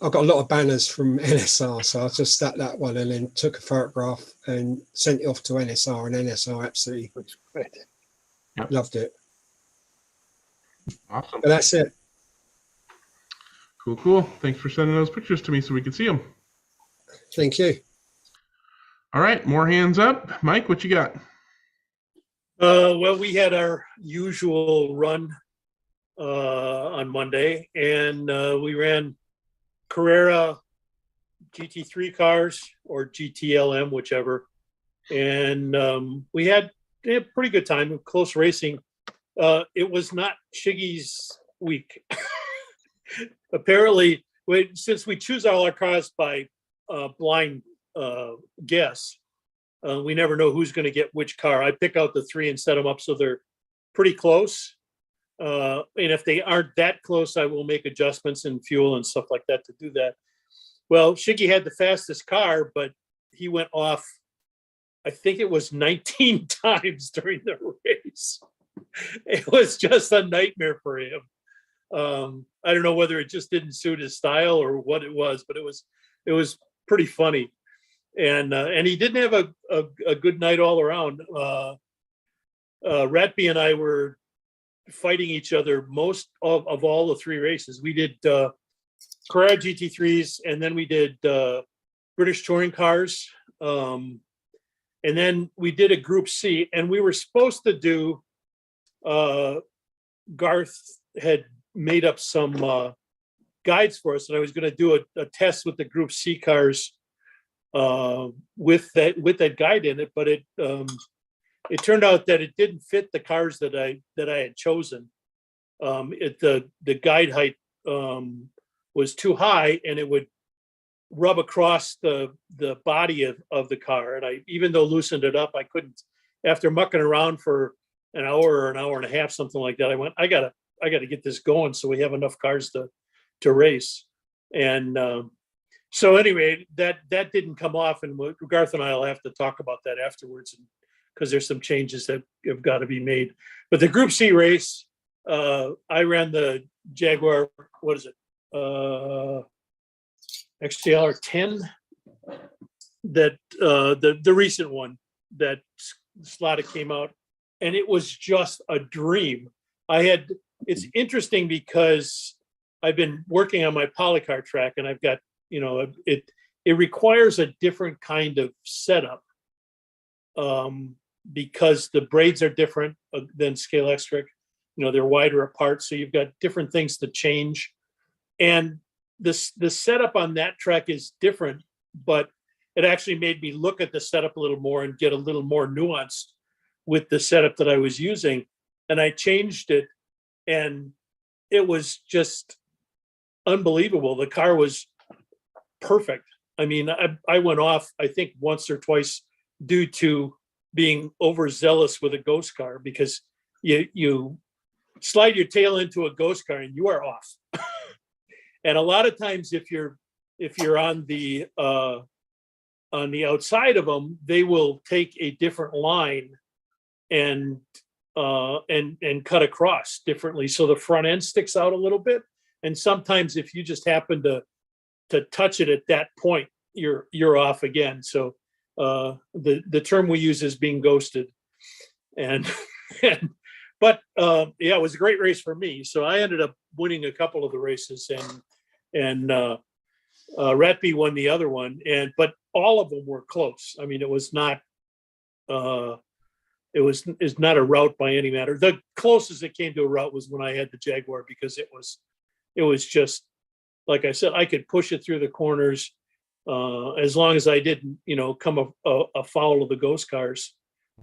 I've got a lot of banners from NSR, so I just stuck that one and then took a photograph and sent it off to NSR, and NSR absolutely That's great. loved it. Awesome. But that's it. Cool. Thanks for sending those pictures to me so we could see them. Thank you. All right, more hands up. Mike, what you got? Well, we had our usual run on Monday, and we ran Carrera GT3 cars or GTLM, whichever. And we had a pretty good time, close racing. It was not Shiggy's week. Apparently, since we choose all our cars by blind guess, we never know who's going to get which car. I pick out the 3 and set them up so they're pretty close. And if they aren't that close, I will make adjustments in fuel and stuff like that to do that. Well, Shiggy had the fastest car, but he went off, I think it was 19 times during the race. It was just a nightmare for him. I don't know whether it just didn't suit his style or what it was, but it was pretty funny. And he didn't have a good night all around. Ratby and I were fighting each other most of all the 3 races. We did Carrera GT3s, and then we did British touring cars, and then we did a Group C, and we were supposed to do Garth had made up some guides for us, and I was going to do a test with the Group C cars with that guide in it, but it turned out that it didn't fit the cars that I had chosen. The guide height was too high, and it would rub across the body of the car. And even though loosened it up, I couldn't. After mucking around for an hour or an hour and a half, something like that, I went, I gotta get this going so we have enough cars to race. And so anyway, that didn't come off, and Garth and I will have to talk about that afterwards, because there's some changes that have got to be made. But the Group C race, I ran the Jaguar, what is it? XJR 10, that the recent one that Slata came out, and it was just a dream. It's interesting because I've been working on my polycar track, and I've got, it requires a different kind of setup because the braids are different than scale extric. They're wider apart, so you've got different things to change. And the setup on that track is different, but it actually made me look at the setup a little more and get a little more nuanced with the setup that I was using. And I changed it, and it was just unbelievable. The car was perfect. I mean, I went off, I think, once or twice due to being overzealous with a ghost car, because you slide your tail into a ghost car and you are off. And a lot of times, if you're on the outside of them, they will take a different line and cut across differently, so the front end sticks out a little bit. And sometimes, if you just happen to touch it at that point, you're off again. So the term we use is being ghosted. But it was a great race for me. So I ended up winning a couple of the races, and Ratby won the other one. But all of them were close. I mean, it was not not a rout by any matter. The closest it came to a rout was when I had the Jaguar, because it was just, like I said, I could push it through the corners as long as I didn't, come afoul of the ghost cars.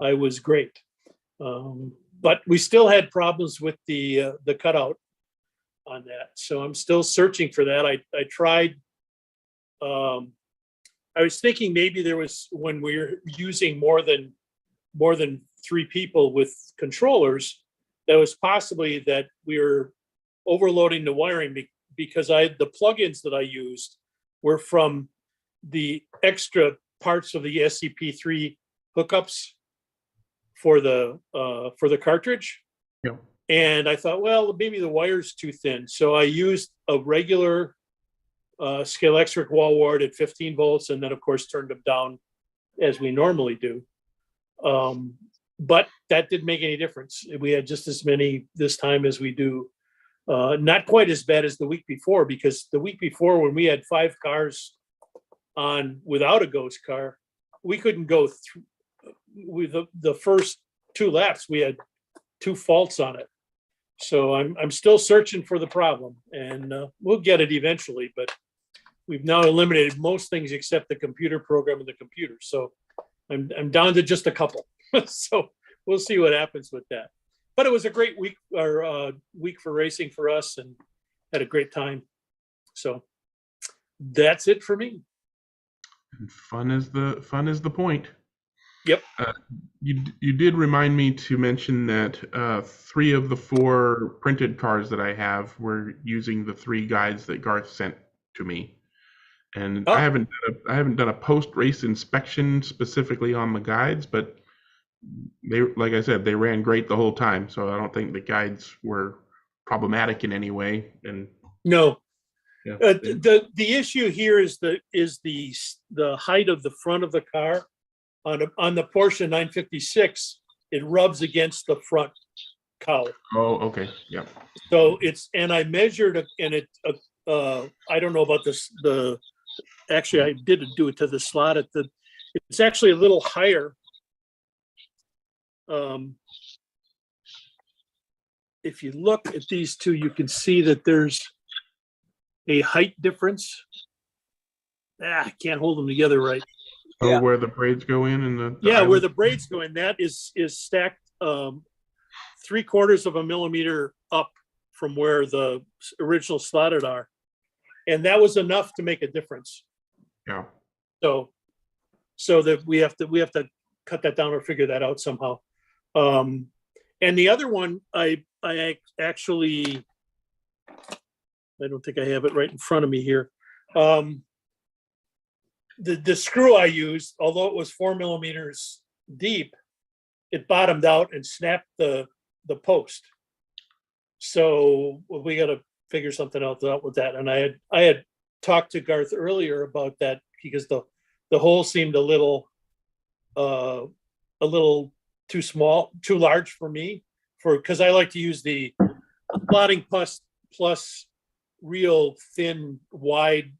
I was great. But we still had problems with the cutout on that. So I'm still searching for that. I tried, I was thinking maybe there was, when we were using more than 3 people with controllers, that was possibly that we were overloading the wiring, because the plugins that I used were from the extra parts of the SCP-3 hookups for the cartridge. Yeah. And I thought, well, maybe the wire's too thin. So I used a regular Scalextric wall wart at 15 volts, and then of course turned them down as we normally do. But that didn't make any difference. We had just as many this time as we do. Not quite as bad as the week before, because the week before, when we had 5 cars on without a ghost car, we couldn't go through with the first 2 laps. We had 2 faults on it. So I'm still searching for the problem, and we'll get it eventually. But we've now eliminated most things except the computer program and the computer. So I'm down to just a couple. So we'll see what happens with that. But it was a great week for racing for us, and had a great time. So that's it for me. And fun is the point. Yep. You did remind me to mention that 3 of the 4 printed cars that I have were using the 3 guides that Garth sent to me, and I haven't done a post race inspection specifically on the guides, but they, like I said, they ran great the whole time, so I don't think the guides were problematic in any way. And no, yeah, the issue here is the height of the front of the car. On the Porsche 956, it rubs against the front cowl. Oh, okay, yeah. So and I measured, and I don't know about this. Actually, I did do it to the slot it's actually a little higher. If you look at these 2, you can see that there's a height difference. I can't hold them together right. Oh, Yeah. where the braids go in, and where the braids go in, that is stacked 3/4 of a millimeter up from where the original slotted are, and that was enough to make a difference. Yeah. So that we have to cut that down or figure that out somehow. And the other one, I actually, I don't think I have it right in front of me here. The screw I used, although it was 4 millimeters deep, it bottomed out and snapped the post. So we got to figure something else out with that. And I had talked to Garth earlier about that, because the hole seemed a little too small, too large for me, because I like to use the plotting plus real thin, wide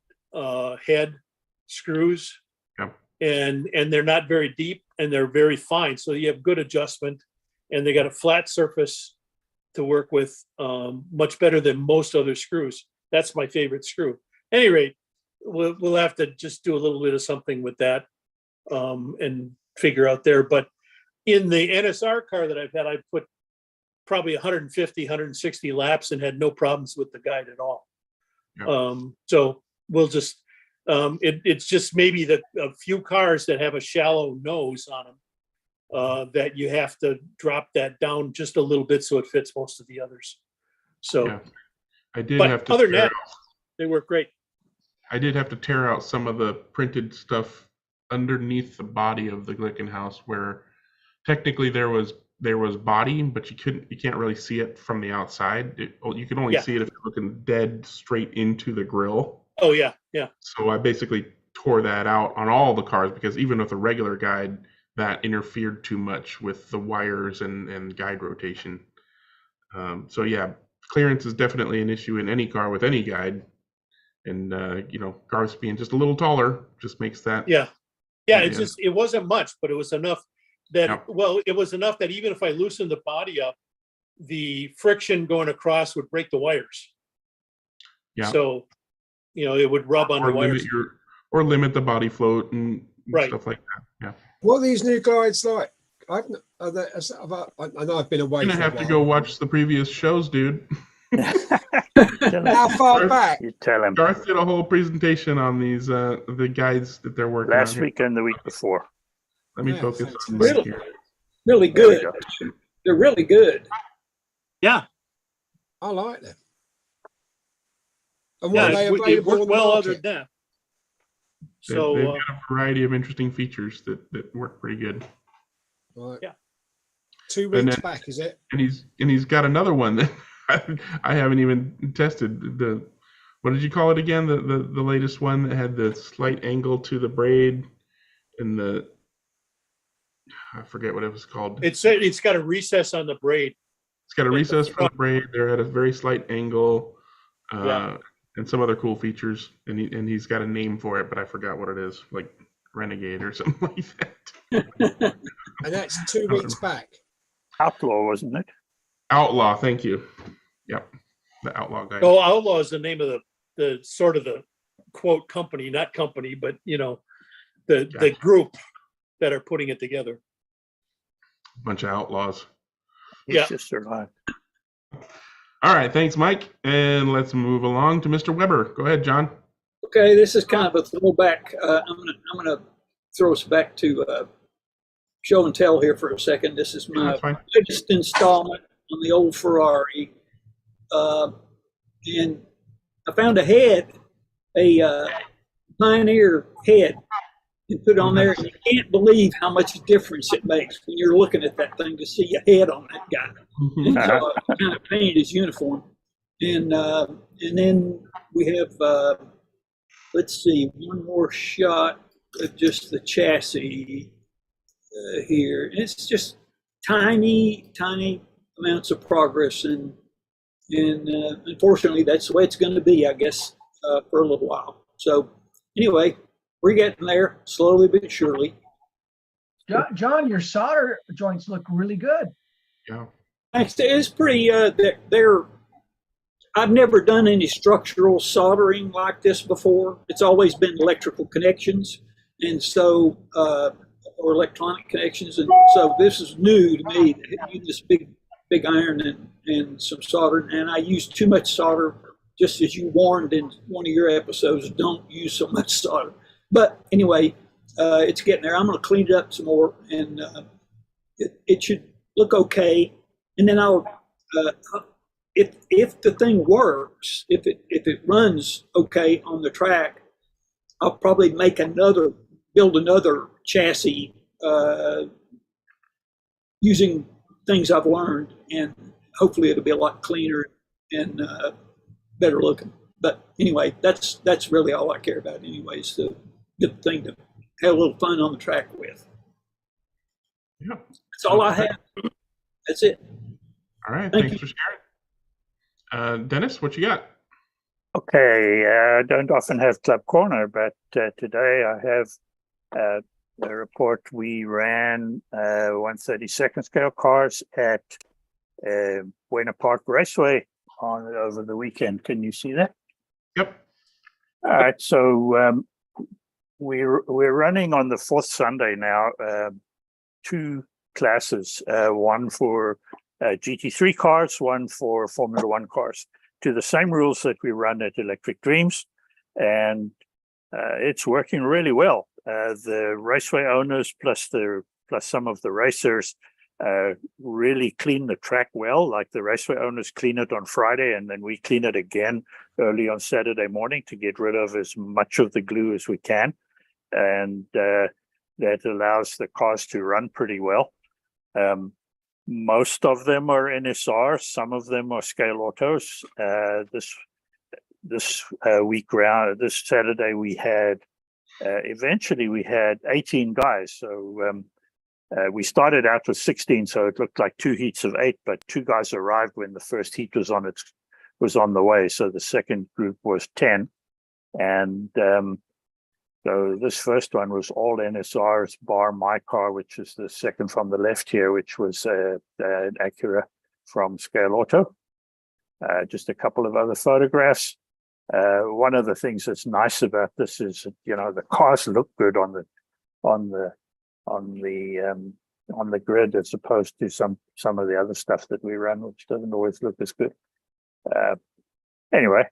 head screws. Yeah. And they're not very deep, and they're very fine, so you have good adjustment, and they got a flat surface to work with, much better than most other screws. That's my favorite screw. At any rate, we'll have to just do a little bit of something with that, and figure out there. But in the NSR car that I've had, I put probably 150, 160 laps and had no problems with the guide at all. Yeah. So we'll just, it's just maybe that a few cars that have a shallow nose on them, that you have to drop that down just a little bit so it fits most of the others. So, Yeah. I did but have to other than tear that, out, they work great. I did have to tear out some of the printed stuff underneath the body of the Glicken house, where technically there was body, but you can't really see it from the outside. You can only see it if you're looking dead straight into the grill. Oh yeah, yeah. So I basically tore that out on all the cars, because even with a regular guide, that interfered too much with the wires and guide rotation. So yeah, clearance is definitely an issue in any car with any guide, and Garth's being just a little taller just makes that. Yeah. It wasn't much, but it was enough that it was enough that even if I loosened the body up, the friction going across would break the wires. Yeah. So, it would rub on the wires. Limit the body float and stuff like that. Yeah. What are these new guides like? I know I've been away. You're gonna have to go watch the previous shows, dude. How far back? You tell him. Garth did a whole presentation on these the guides that they're working last on. week and the week before. Let me focus on Really? here. Really good. They're really good. Yeah. I like them. And Yeah, what are they it available worked on the well market? other than that. So they've got a variety of interesting features that work pretty good. Right. Yeah. 2 And weeks then- back, is it? And he's got another one that I haven't even tested. What did you call it again? The latest one that had the slight angle to the braid and I forget what it was called. it's got a recess on the braid. It's got a recess for the braid. They're at a very slight angle, Yeah. and some other cool features. And he's got a name for it, but I forgot what it is, like Renegade or something like that. And that's 2 weeks back. Outlaw, wasn't it? Outlaw, thank you. Yep, the Outlaw guy. Oh, Outlaw is the name of the sort of the quote company, not company, but the group that are putting it together. Bunch of outlaws. He's Yeah. just survived. All right, thanks, Mike. And let's move along to Mr. Weber. Go ahead, John. Okay, this is kind of a throwback. I'm gonna throw us back to show and tell here for a second. This is my That's fine. latest installment on the old Ferrari, and I found a head, a Pioneer head, and put it on there. And you can't believe how much difference it makes when you're looking at that thing to see a head on that guy. And so I kind of painted his uniform, and then we have let's see, one more shot of just the chassis here. It's just tiny amounts of progress, and unfortunately, that's the way it's going to be, I guess, for a little while. So anyway, we're getting there slowly but surely. John, your solder joints look really good. Yeah. It's pretty. They're. I've never done any structural soldering like this before. It's always been electrical connections, and so or electronic connections, and so this is new to me. This big iron and some solder, and I used too much solder, just as you warned in one of your episodes. Don't use so much solder. But anyway, it's getting there. I'm going to clean it up some more, and it should look okay. And then I'll, if the thing works, if it runs okay on the track, I'll probably build another chassis using things I've learned, and hopefully it'll be a lot cleaner and better looking. But anyway, that's really all I care about. Anyways, the good thing to have a little fun on the track with. Yeah. That's all I have. That's it. All right. Thank Thanks for sharing. Dennis, what you got? Okay, I don't often have Club Corner, but today I have a report. We ran 132nd scale cars at Buena Park Raceway over the weekend. Can you see that? Yep. All right, so we're running on the fourth Sunday now, 2 classes, one for GT3 cars, one for Formula One cars, to the same rules that we run at Electric Dreams, and it's working really well. The raceway owners plus some of the racers really clean the track well. Like the raceway owners clean it on Friday, and then we clean it again early on Saturday morning to get rid of as much of the glue as we can, and that allows the cars to run pretty well. Most of them are NSR, some of them are scale autos. This week round, this Saturday, we had eventually we had 18 guys. So we started out with 16, so it looked like 2 heats of 8, but 2 guys arrived when the first heat was on the way. So the second group was 10, and so this first one was all NSRs, bar my car, which is the second from the left here, which was an Acura from Scale Auto. Just a couple of other photographs. One of the things that's nice about this is, the cars look good on the grid as opposed to some of the other stuff that we run, which doesn't always look as good. Anyway,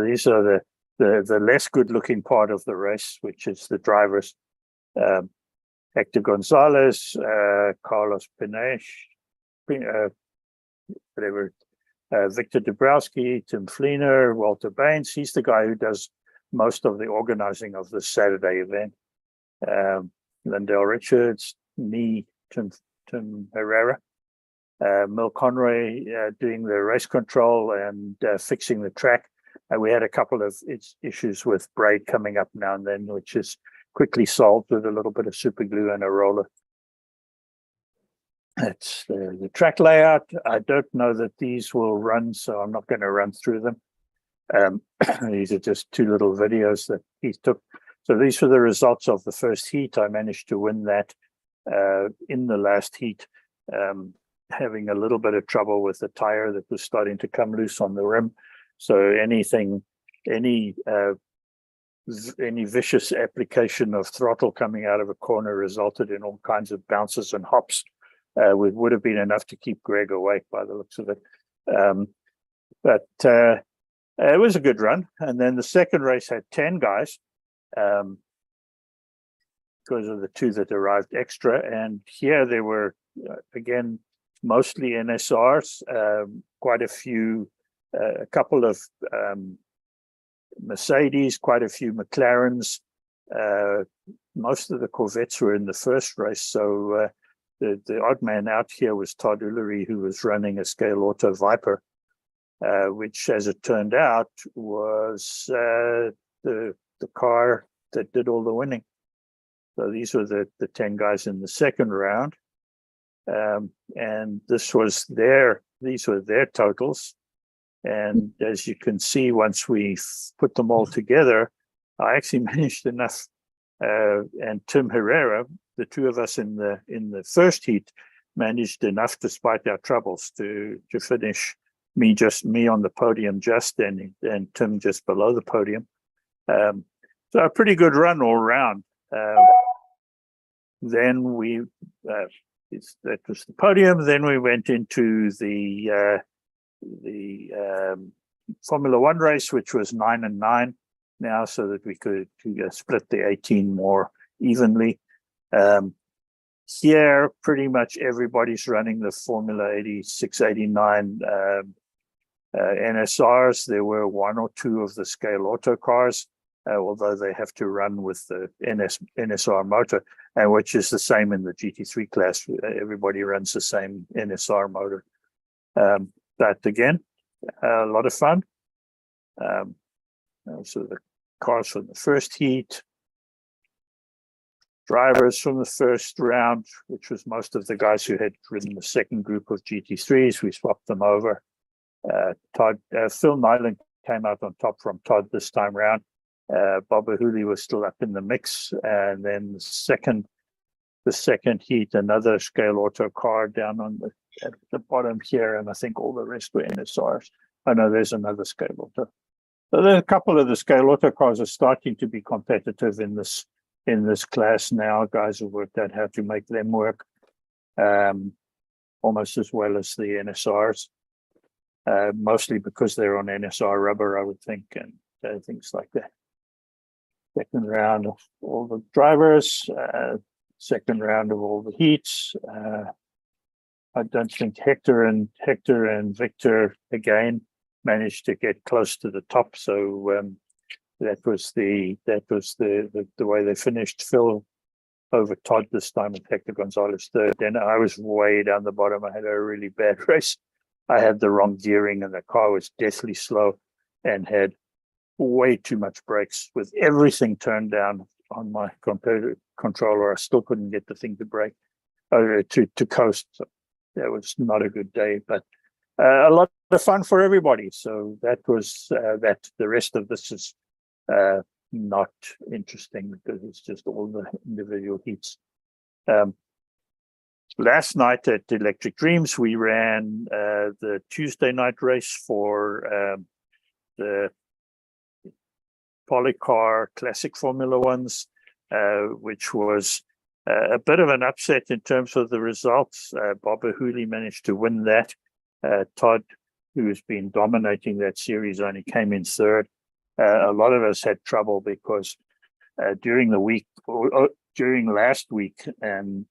these are the less good looking part of the race, which is the drivers. Hector Gonzalez, Carlos Pinech, Victor Dabrowski, Tim Fleener, Walter Baines. He's the guy who does most of the organizing of this Saturday event. Lindell Richards, me, Tim Herrera, Mil Conroy doing the race control and fixing the track. We had a couple of issues with braid coming up now and then, which is quickly solved with a little bit of super glue and a roller. That's the track layout. I don't know that these will run, so I'm not going to run through them. These are just two little videos that he took. So these were the results of the first heat. I managed to win that in the last heat, having a little bit of trouble with the tire that was starting to come loose on the rim. So any vicious application of throttle coming out of a corner resulted in all kinds of bounces and hops. Would have been enough to keep Greg awake by the looks of it. But it was a good run. And then the second race had 10 guys because of the two that arrived extra. And here they were, again, mostly NSRs, quite a few, a couple of Mercedes, quite a few McLarens. Most of the Corvettes were in the first race. So the odd man out here was Todd Ullery, who was running a Scale Auto Viper, which, as it turned out, was the car that did all the winning. So these were the 10 guys in the second round, and these were their totals. And as you can see, once we put them all together, I actually managed enough. And Tim Herrera, the two of us in the first heat, managed enough despite our troubles to finish me on the podium and Tim just below the podium. So a pretty good run all around. Then that was the podium. Then we went into the Formula One race, which was 9 and 9 now, so that we could split the 18 more evenly. Here, pretty much everybody's running the Formula 86, 89 NSRs. There were one or two of the Scale Auto cars, although they have to run with the NSR motor, and which is the same in the GT3 class. Everybody runs the same NSR motor. But again, a lot of fun. So the cars from the first heat, drivers from the first round, which was most of the guys who had ridden the second group of GT3s. We swapped them over. Phil Nyland came out on top from Todd this time round. Bob Ahuli was still up in the mix. And then the second heat, another Scale Auto car down at the bottom here, and I think all the rest were NSRs. I know there's another Scale Auto. So there's a couple of the Scale Auto cars are starting to be competitive in this class now. Guys have worked out how to make them work almost as well as the NSRs, mostly because they're on NSR rubber, I would think, and things like that. Second round of all the drivers, second round of all the heats. I don't think Hector and Victor again managed to get close to the top. So that was the way they finished. Phil over Todd this time with Hector Gonzalez third. Then I was way down the bottom. I had a really bad race. I had the wrong gearing and the car was deathly slow and had way too much brakes. With everything turned down on my controller, I still couldn't get the thing to brake to coast. So that was not a good day, but a lot of fun for everybody. So that was that. The rest of this is not interesting because it's just all the individual heats. Last night at Electric Dreams, we ran the Tuesday night race for the Polycar Classic Formula Ones, which was a bit of an upset in terms of the results. Bob Ahuli managed to win that. Todd, who's been dominating that series, only came in third. A lot of us had trouble because during the week, during last week, and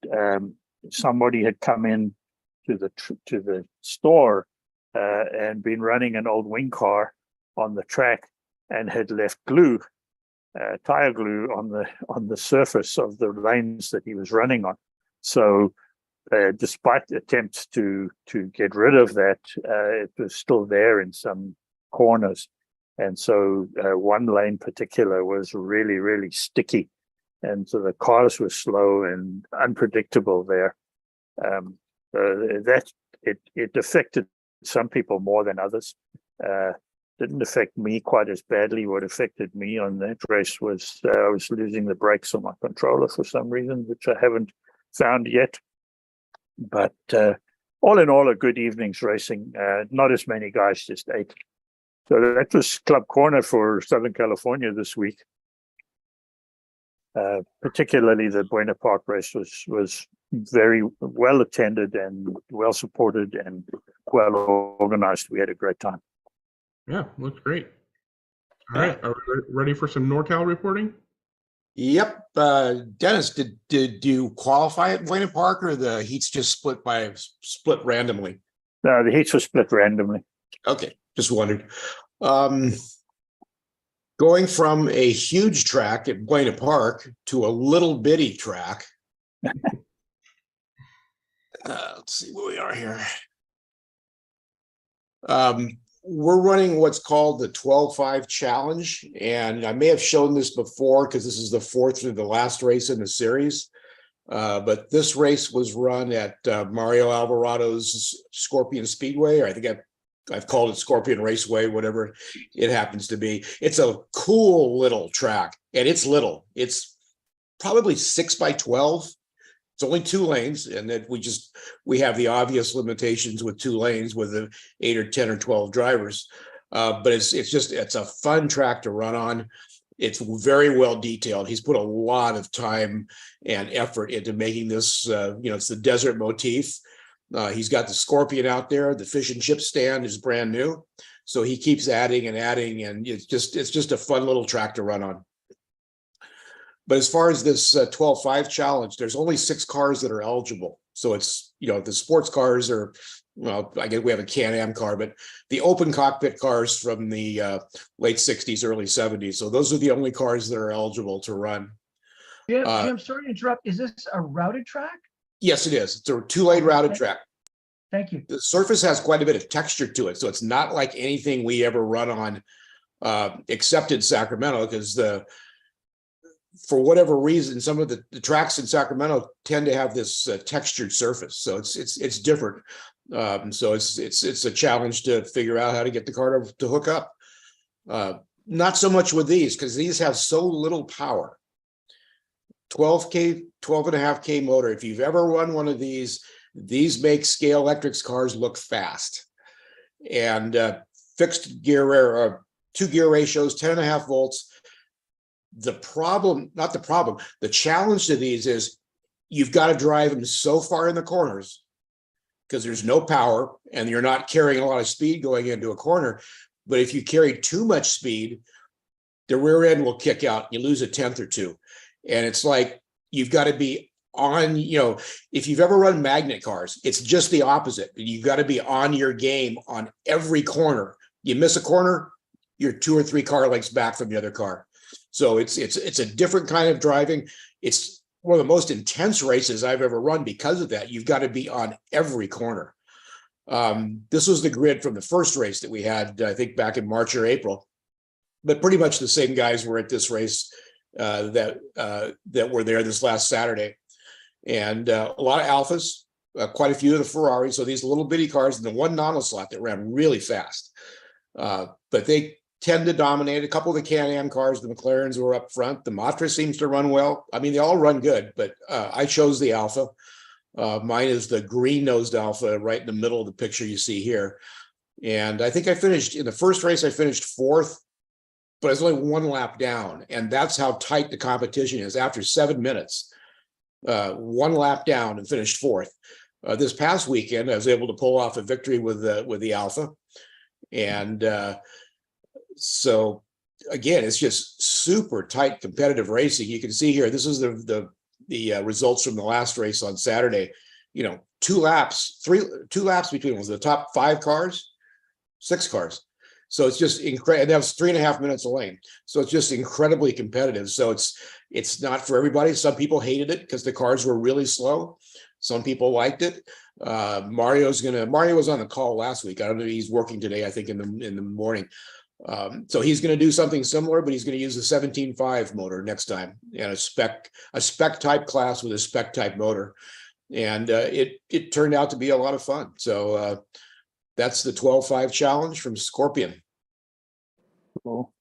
somebody had come in to the store and been running an old wing car on the track and had left glue tire glue on the surface of the lanes that he was running on. So despite attempts to get rid of that, it was still there in some corners. And so one lane in particular was really, really sticky. And so the cars were slow and unpredictable there. It affected some people more than others. Didn't affect me quite as badly. What affected me on that race was I was losing the brakes on my controller for some reason, which I haven't found yet. But all in all, a good evening's racing. Not as many guys, just 8. So that was Club Corner for Southern California this week. Particularly the Buena Park race was very well attended and well supported and well organized. We had a great time. Yeah, looks great. All right, are we ready for some NorCal reporting? Yep. Dennis, did you qualify at Buena Park, or the heats just split randomly? No, the heats were split randomly. Okay, just wondered. Going from a huge track at Buena Park to a little bitty track. Let's see where we are here. We're running what's called the 12-5 challenge, and I may have shown this before because this is the 4th and the last race in the series. But this race was run at Mario Alvarado's Scorpion Speedway, or I think I've called it Scorpion Raceway, whatever it happens to be. It's a cool little track, and it's little. It's probably 6 by 12. It's only 2 lanes, and that we have the obvious limitations with 2 lanes with the 8 or 10 or 12 drivers. But it's a fun track to run on. It's very well detailed. He's put a lot of time and effort into making this. It's the desert motif. He's got the Scorpion out there. The fish and chip stand is brand new, so he keeps adding and adding, and it's just a fun little track to run on. But as far as this 12-5 challenge, there's only 6 cars that are eligible. So it's, the sports cars are, well, I guess we have a Can-Am car, but the open cockpit cars from the late 60s, early 70s. So those are the only cars that are eligible to run. Jim, sorry to interrupt. Is this a routed track? Yes, it is. It's a 2-lane routed track. Thank you. The surface has quite a bit of texture to it. So it's not like anything we ever run on except in Sacramento, because for whatever reason, some of the tracks in Sacramento tend to have this textured surface, so it's different. So it's a challenge to figure out how to get the car to hook up. Not so much with these, because these have so little power. 12.5K motor. If you've ever run one of these make Scale Electric's cars look fast. And fixed gear 2 gear ratios, 10.5 volts. The challenge to these is you've got to drive them so far in the corners because there's no power and you're not carrying a lot of speed going into a corner. But if you carry too much speed, the rear end will kick out. You lose a 1/10 or 2. And it's like, you've got to be on, if you've ever run magnet cars, it's just the opposite. You've got to be on your game on every corner. You miss a corner, you're 2 or 3 car lengths back from the other car. So it's a different kind of driving. It's one of the most intense races I've ever run because of that. You've got to be on every corner. This was the grid from the first race that we had, I think, back in March or April. But pretty much the same guys were at this race that were there this last Saturday. And a lot of Alphas, quite a few of the Ferraris. So these little bitty cars, and the one Nanoslot that ran really fast. But they tend to dominate. A couple of the Can-Am cars, the McLarens were up front. The Matra seems to run well. I mean, they all run good, but I chose the Alpha. Mine is the green-nosed Alpha right in the middle of the picture you see here. And I think I finished, in the first race, I finished 4th, but I was only 1 lap down. And that's how tight the competition is. After 7 minutes, 1 lap down and finished 4th. This past weekend, I was able to pull off a victory with the Alpha. And so again, it's just super tight competitive racing. You can see here, this is the results from the last race on Saturday. 2 laps between the top 5 cars, 6 cars. So it's just incredible. And that was 3.5 minutes a lane. So it's just incredibly competitive. So it's not for everybody. Some people hated it because the cars were really slow. Some people liked it. Mario was on the call last week. I don't know, he's working today, I think in the morning. So he's going to do something similar, but he's going to use the 17.5 motor next time, and a spec type class with a spec type motor. And it turned out to be a lot of fun. So that's the 12.5 challenge from Scorpion. Cool.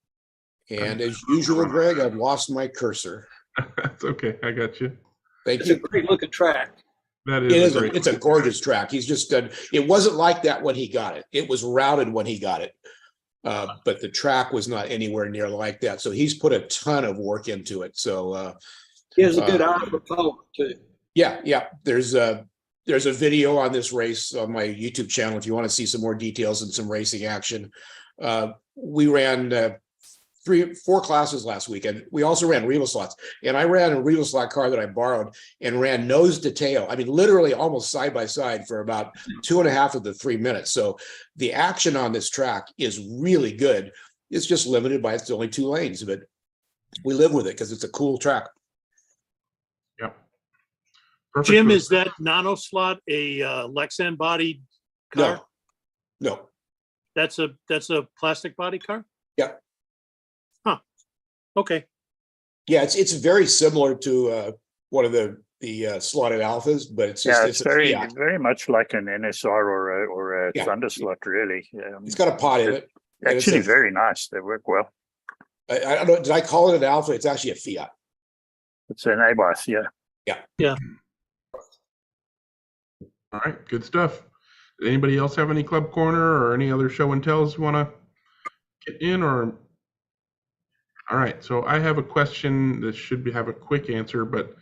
And as usual, Greg, I've lost my cursor. That's okay. I got you. Thank It's you. a great looking track. That It's a gorgeous track. He's just done. It wasn't like that when he got it. It was routed when he got it. But the track was not anywhere near like that. So he's put a ton of work into it. So He has a good eye for color too. yeah. There's a video on this race on my YouTube channel if you want to see some more details and some racing action. We ran 3-4 classes last weekend. We also ran Riva slots, and I ran a Riva slot car that I borrowed and ran nose to tail. I mean, literally almost side by side for about 2.5 of the 3 minutes. So the action on this track is really good. It's just limited by it's only 2 lanes, but we live with it because it's a cool track. Yep. Perfect. Jim, is that nano slot a Lexan bodied car? No. That's a plastic body car? Yeah. Huh. Okay. Yeah, it's very similar to one of the slotted alphas, but it's just It's very much like an NSR or a Thunder slot, really. It's got a pot in it. Actually, very nice. They work well. I don't know. Did I call it an alpha? It's actually a Fiat. It's an ABAS, yeah. Yeah. All right, good stuff. Did anybody else have any club corner or any other show and tells you want to get in? Or all right, so I have a question that should have a quick answer, but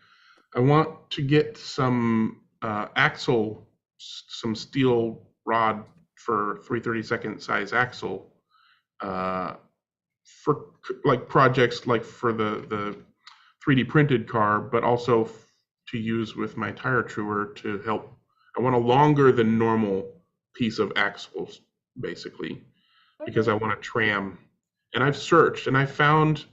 I want to get some axle, some steel rod for 3/32 size axle for like projects like for the 3D printed car, but also to use with my tire truer to help. I want a longer than normal piece of axles, basically, because I want to tram. And I've searched and I found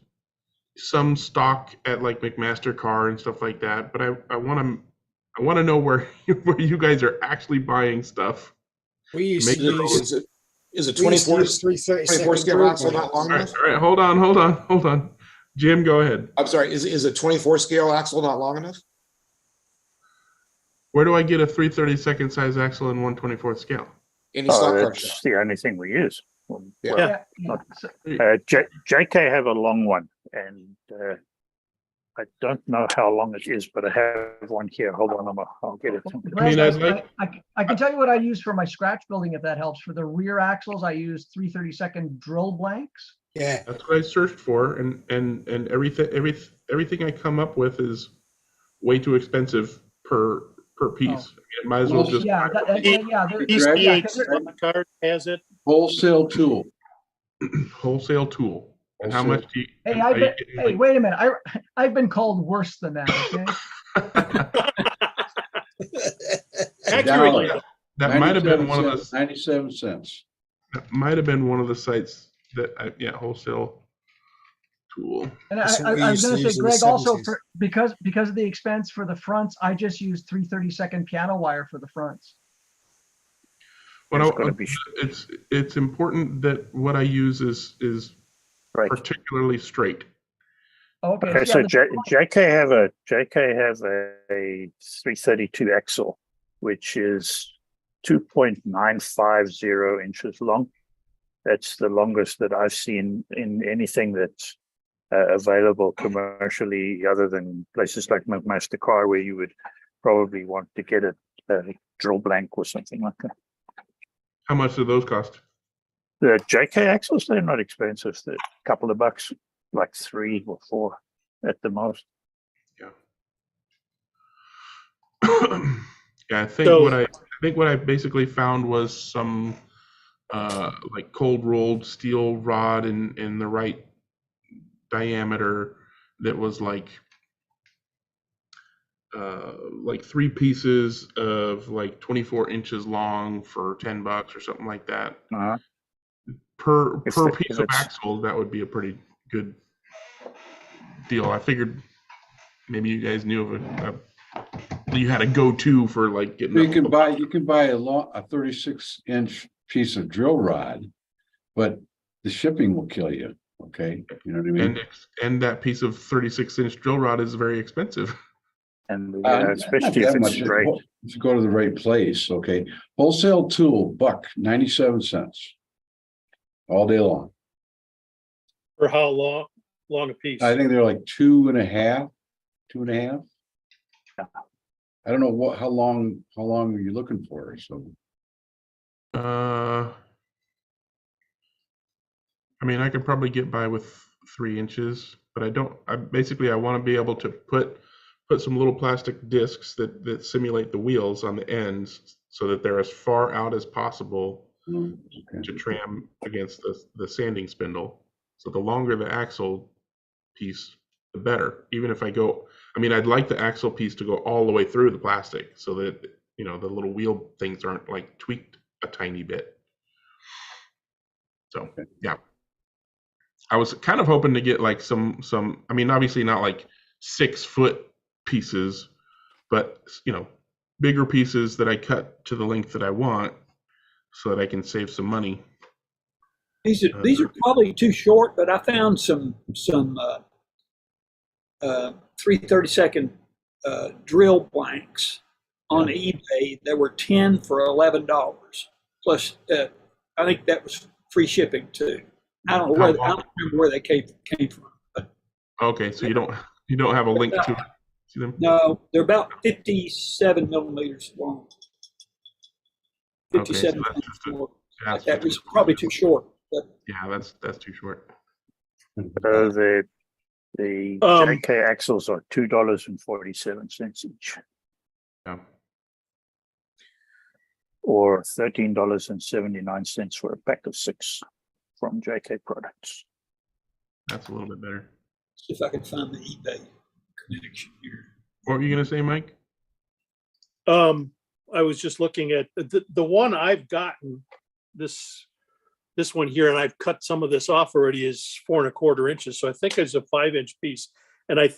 some stock at like McMaster Car and stuff like that. But I want to know where you guys are actually buying stuff. We used to use is it 24 scale axle not long enough? All right, hold on. Jim, go ahead. I'm sorry. Is a 24 scale axle not long enough? Where do I get a 3/32 size axle in 1/24 scale? Any stock car That's shop. the only thing we use. Yeah. JK have a long one, and I don't know how long it is, but I have one here. Hold on, I'll get it. I can tell you what I use for my scratch building, if that helps. For the rear axles, I use 3/32 drill blanks. Yeah, that's what I searched for, and everything I come up with is way too expensive per piece. It might as well just card has it. Wholesale tool. Wholesale tool. And how much do you? Hey, wait a minute. I've been called worse than that. Okay. That might have been one of the 97 cents. That might have been one of the sites that wholesale tool. And I was going to say, Greg, also because of the expense for the fronts, I just use 3/32 piano wire for the fronts. Well, it's important that what I use is particularly straight. Okay, so JK have a 332 axle, which is 2.950 inches long. That's the longest that I've seen in anything that's available commercially, other than places like McMaster Car, where you would probably want to get a drill blank or something like that. How much do those cost? The JK axles, they're not expensive. They're a couple of bucks, like 3 or 4 at the most. Yeah. I think what I basically found was some like cold rolled steel rod in the right diameter that was like 3 pieces of like 24 inches long for $10 or something like that. per If piece of it's- axle, that would be a pretty good deal. I figured maybe you guys knew of you had a go-to for like getting. You can buy a 36-inch piece of drill rod, but the shipping will kill you. Okay, you know what I mean. And that piece of 36-inch drill rod is very expensive. And Not especially if that it's much. straight. If you go to the right place, okay. Wholesale tool, $1.97 all day long. For how long a piece? I think they're like 2.5. Yeah. I don't know how long are you looking for? So I mean, I could probably get by with 3 inches, but I want to be able to put some little plastic discs that simulate the wheels on the ends so that they're as far out as possible to tram against the sanding spindle. So the longer the axle piece, the better. Even if I'd like the axle piece to go all the way through the plastic so that, the little wheel things aren't like tweaked a tiny bit. So, yeah. I was kind of hoping to get like some, obviously not like 6-foot pieces, but, bigger pieces that I cut to the length that I want so that I can save some money. These are probably too short, but I found some 3/32 drill blanks on eBay that were 10 for $11. Plus, I think that was free shipping too. I don't remember where they came from. But okay, so you don't have a link to them? No, they're about 57 millimeters long. 57 that was probably too short. But yeah, that's too short. The JK axles are $2.47 each. Yeah. Or $13.79 for a pack of 6 from JK Products. That's a little bit better. See if I can find the eBay connection here. What were you going to say, Mike? I was just looking at the one I've gotten, this one here, and I've cut some of this off already, is 4 1/4 inches. So I think it's a 5-inch piece. And I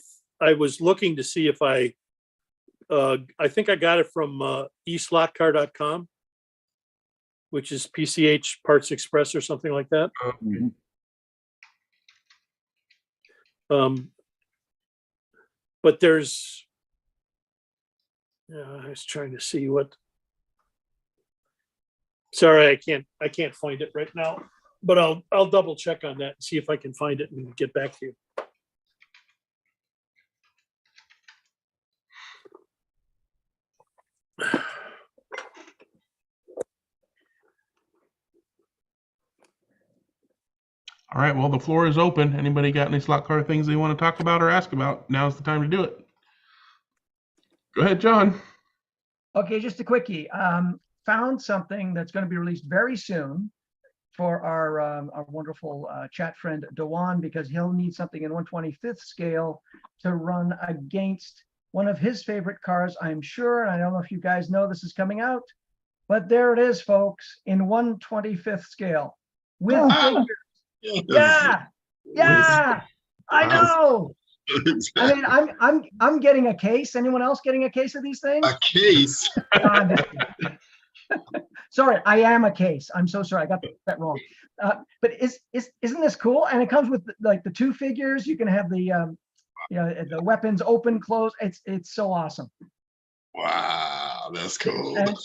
was looking to see if I think I got it from eslotcar.com, which is PCH Parts Express or something like that. Okay. But there's, I was trying to see what. Sorry, I can't find it right now, but I'll double check on that and see if I can find it and get back to you. All right, well, the floor is open. Anybody got any slot car things they want to talk about or ask about? Now's the time to do it. Go ahead, John. Okay, just a quickie. Found something that's going to be released very soon for our wonderful chat friend Dewan, because he'll need something in 1/25th scale to run against one of his favorite cars, I'm sure. And I don't know if you guys know this is coming out, but there it is, folks, in 1/25th scale with figures. Yeah, I know. I mean, I'm getting a case. Anyone else getting a case of these things? A case. Sorry, I am a case. I'm so sorry, I got that wrong. But isn't this cool? And it comes with like the 2 figures. You can have the the weapons open, close. It's so awesome. Wow, that's cool. And,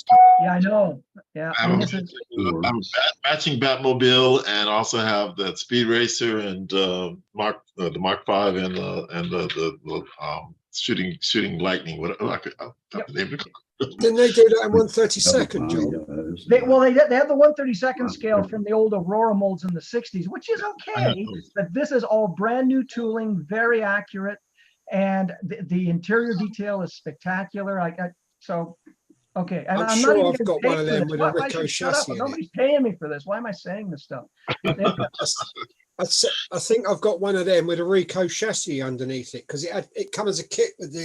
yeah, I know. Yeah, I'm matching Batmobile, and also have that Speed Racer and the Mark V and the shooting lightning. Didn't they do that in 1/32, John? They had the 1/32 scale from the old Aurora molds in the 60s, which is okay, but this is all brand new tooling, very accurate, and the interior detail is spectacular. Okay, and I'm not sure even I've got paid one of for them this. with Why- a why Rico should shut up? chassis in it. Nobody's paying me for this. Why am I saying this stuff? I think I've got one of them with a Rico chassis underneath it, because it comes as a kit with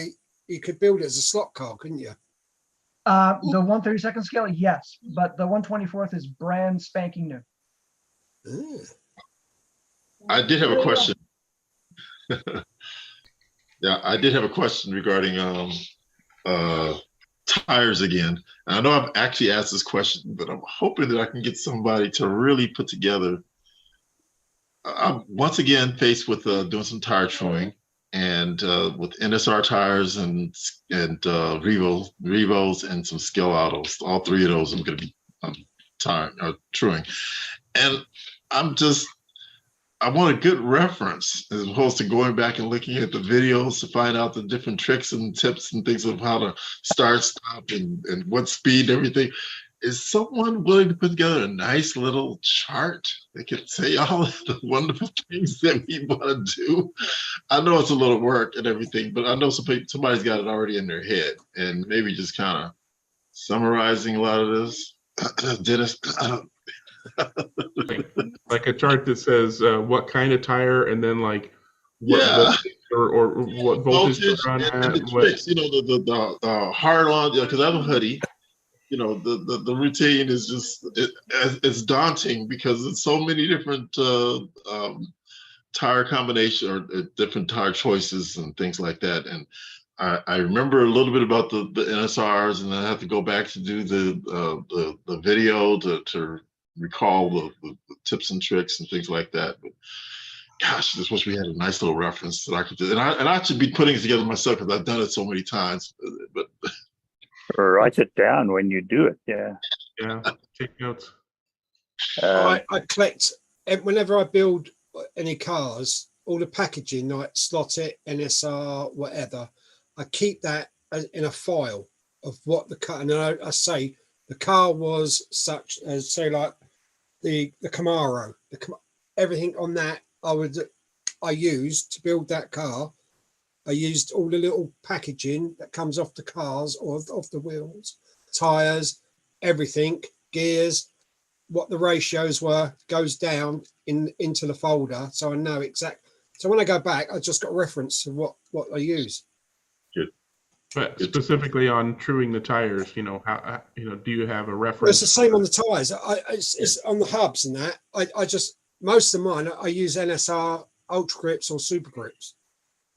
you could build it as a slot car, couldn't you? The 1/32 scale, yes, but the 1/24th is brand spanking new. I did have a question. Yeah, I did have a question regarding tires again. And I know I've actually asked this question, but I'm hoping that I can get somebody to really put together. I'm once again faced with doing some tire trimming, and with NSR tires and Revos and some Scale Autos. All three of those I'm going to be trimming. And I want a good reference as opposed to going back and looking at the videos to find out the different tricks and tips and things of how to start, stop, and what speed, and everything. Is someone willing to put together a nice little chart that can say all of the wonderful things that we want to do? I know it's a little work and everything, but I know somebody's got it already in their head, and maybe just kind of summarizing a lot of this. Dennis, like a chart that says what kind of tire, and then like what voltage or what voltage to run and at. the tricks, the hard on, because I have a hoodie. The routine is just it's daunting because it's so many different tire combination or different tire choices and things like that. And I remember a little bit about the NSRs, and then I have to go back to do the video to recall the tips and tricks and things like that. But gosh, I just wish we had a nice little reference that I could do. And I should be putting it together myself because I've done it so many times. But write it down when you do it. Yeah. Take notes. I collect whenever I build any cars, all the packaging, like slot it, NSR, whatever. I keep that in a file of what the car. And I say the car was such as, say, like the Camaro, everything on that I used to build that car. I used all the little packaging that comes off the cars or off the wheels, tires, everything, gears, what the ratios were, goes down into the folder, so I know exactly. So when I go back, I just got a reference of what I use. Good. But specifically on truing the tires, how do you have a reference? Well, it's the same on the tires. It's on the hubs and that. I just most of mine I use NSR Ultra Grips or Super Grips.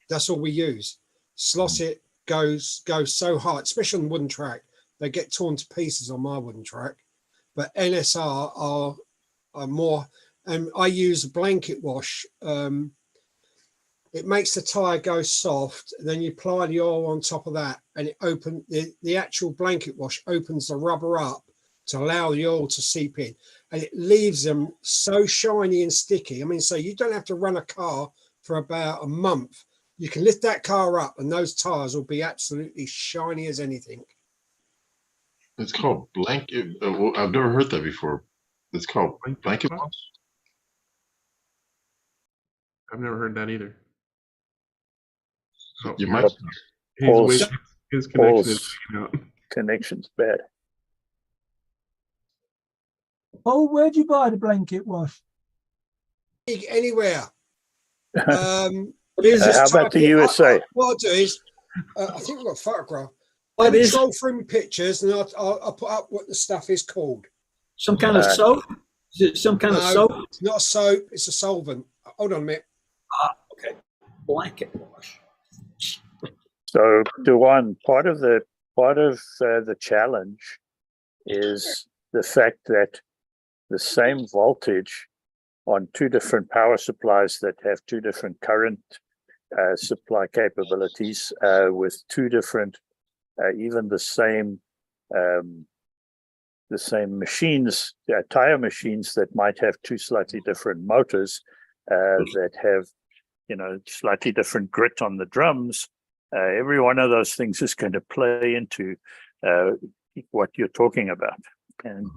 That's all we use. Slot it goes so hard, especially on the wooden track. They get torn to pieces on my wooden track. But NSR are more, and I use a blanket wash. It makes the tire go soft. Then you apply the oil on top of that, and the actual blanket wash opens the rubber up to allow the oil to seep in, and it leaves them so shiny and sticky. I mean, so you don't have to run a car for about a month. You can lift that car up and those tires will be absolutely shiny as anything. It's called blanket. I've never heard that before. It's called blanket wash? I've never heard that either. So you might. His connection is out. Connection's bad. Oh, where'd you buy the blanket wash? Anywhere. How about the USA? What I'll do is, I think I've got a photograph. What is scroll through my pictures and I'll put up what the stuff is called. some kind of soap? Is it some kind of soap? It's not a soap, it's a solvent. Hold on a minute. Okay. Blanket wash. So, Dewan, part of the challenge is the fact that the same voltage on two different power supplies that have two different current supply capabilities with two different, even the same machines, tire machines that might have two slightly different motors that have, slightly different grit on the drums. Every one of those things is going to play into what you're talking about. And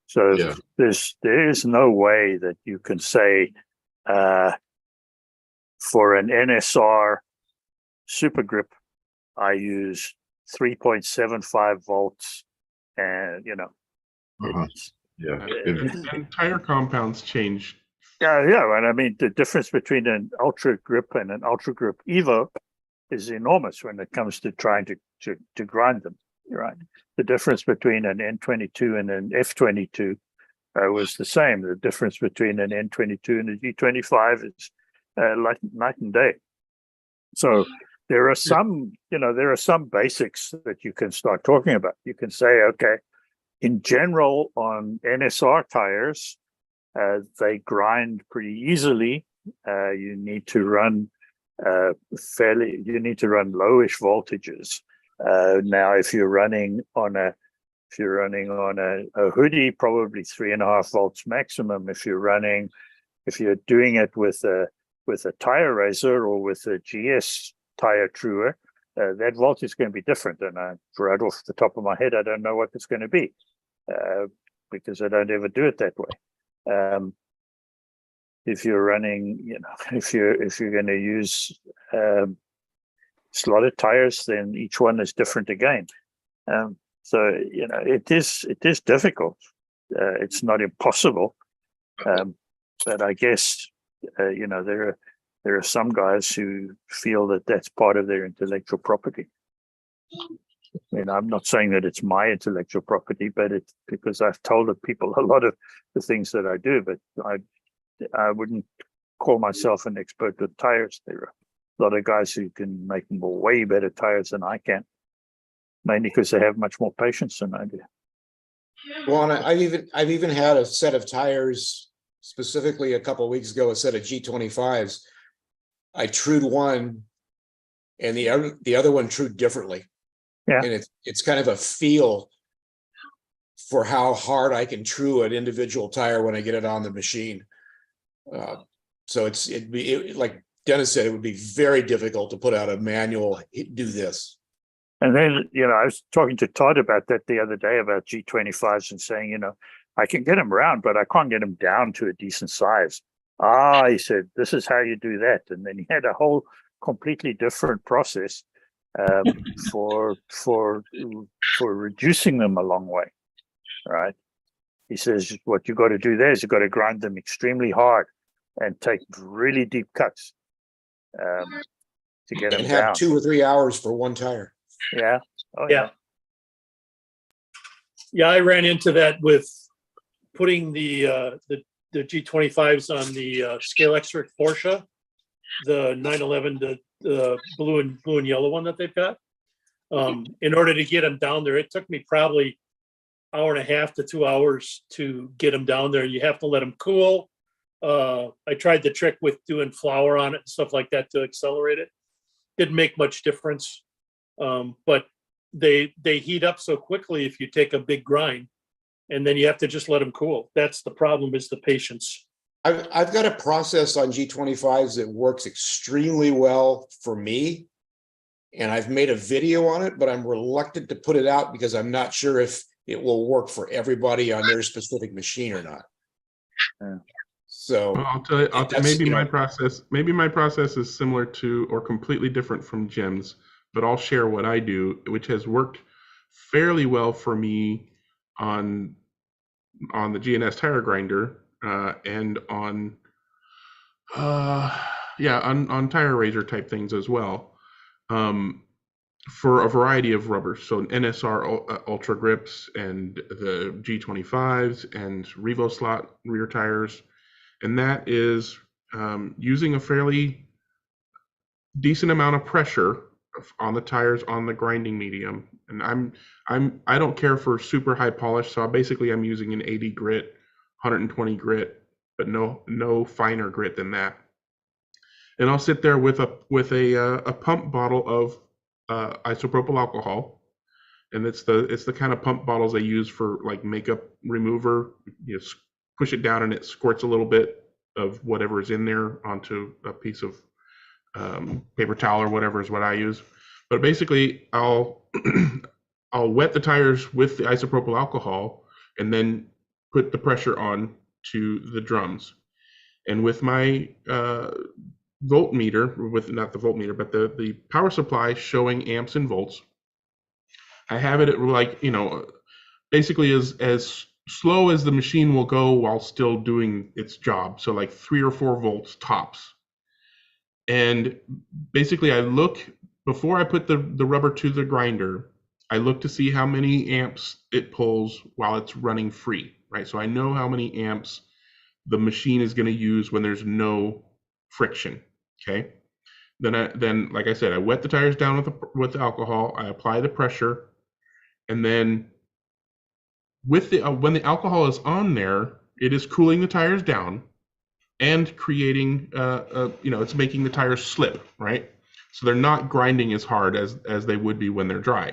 so there is no way that you can say for an NSR Super Grip, I use 3.75 volts, and and tire compounds change. Yeah, and I mean the difference between an Ultra Grip and an Ultra Grip Evo is enormous when it comes to trying to grind them. Right, the difference between an N22 and an F22 was the same. The difference between an N22 and a G25 is night and day. So there are some, there are some basics that you can start talking about. You can say, okay, in general, on NSR tires, they grind pretty easily. You need to run lowish voltages. Now, if you're running on a hoodie, probably 3.5 volts maximum. If you're doing it with a tire raiser or with a GS tire truer, that voltage is going to be different. And right off the top of my head, I don't know what it's going to be because I don't ever do it that way. If you're running, if you're going to use slotted tires, then each one is different again. So it is difficult. It's not impossible, but I guess there are some guys who feel that that's part of their intellectual property. I mean, I'm not saying that it's my intellectual property, but it's because I've told people a lot of the things that I do, but I wouldn't call myself an expert with tires. There are a lot of guys who can make way better tires than I can, mainly because they have much more patience than I do. Well, and I've even had a set of tires, specifically a couple of weeks ago, a set of G25s. I trued one, and the other one trued differently. Yeah, and it's kind of a feel for how hard I can true an individual tire when I get it on the machine. So it'd be like Dennis said, it would be very difficult to put out a manual, do this. And then, I was talking to Todd about that the other day about G25s and saying, I can get them around, but I can't get them down to a decent size. He said, this is how you do that. And then he had a whole completely different process for reducing them a long way, right? He says, what you got to do there is you've got to grind them extremely hard and take really deep cuts to get them and have down. 2 or 3 hours for one tire. Yeah. Oh, Yeah. Yeah, I ran into that with putting the G25s on the Scale Extra Porsche, the 911, the blue and yellow one that they've got. In order to get them down there, it took me probably 1.5 hours to 2 hours to get them down there. You have to let them cool. I tried the trick with doing flour on it and stuff like that to accelerate it. Didn't make much difference. But they heat up so quickly if you take a big grind, and then you have to just let them cool. That's the problem, is the patience. I've got a process on G25s that works extremely well for me, and I've made a video on it, but I'm reluctant to put it out because I'm not sure if it will work for everybody on their specific machine or not. Yeah. So Well, I'll tell you, my process is similar to or completely different from Jim's, but I'll share what I do, which has worked fairly well for me on the GNS tire grinder and on tire raiser type things as well, for a variety of rubbers. So NSR Ultra grips and the G25s and Revo slot rear tires, and that is using a fairly decent amount of pressure on the tires on the grinding medium. And I don't care for super high polish, so I'm using an 80 grit, 120 grit, but no finer grit than that. And I'll sit there with a pump bottle of isopropyl alcohol, and it's the kind of pump bottles I use for like makeup remover. You just push it down and it squirts a little bit of whatever is in there onto a piece of paper towel or whatever is what I use. But basically, I'll wet the tires with the isopropyl alcohol and then put the pressure on to the drums. And with my voltmeter, not the voltmeter, but the power supply showing amps and volts, I have it at basically as slow as the machine will go while still doing its job. So like 3 or 4 volts tops. And basically I look, before I put the rubber to the grinder, I look to see how many amps it pulls while it's running free. right? So I know how many amps the machine is going to use when there's no friction. Okay. Then, like I said, I wet the tires down with the alcohol. I apply the pressure, and then with the when the alcohol is on there, it is cooling the tires down and creating, it's making the tires slip, right? So they're not grinding as hard as they would be when they're dry.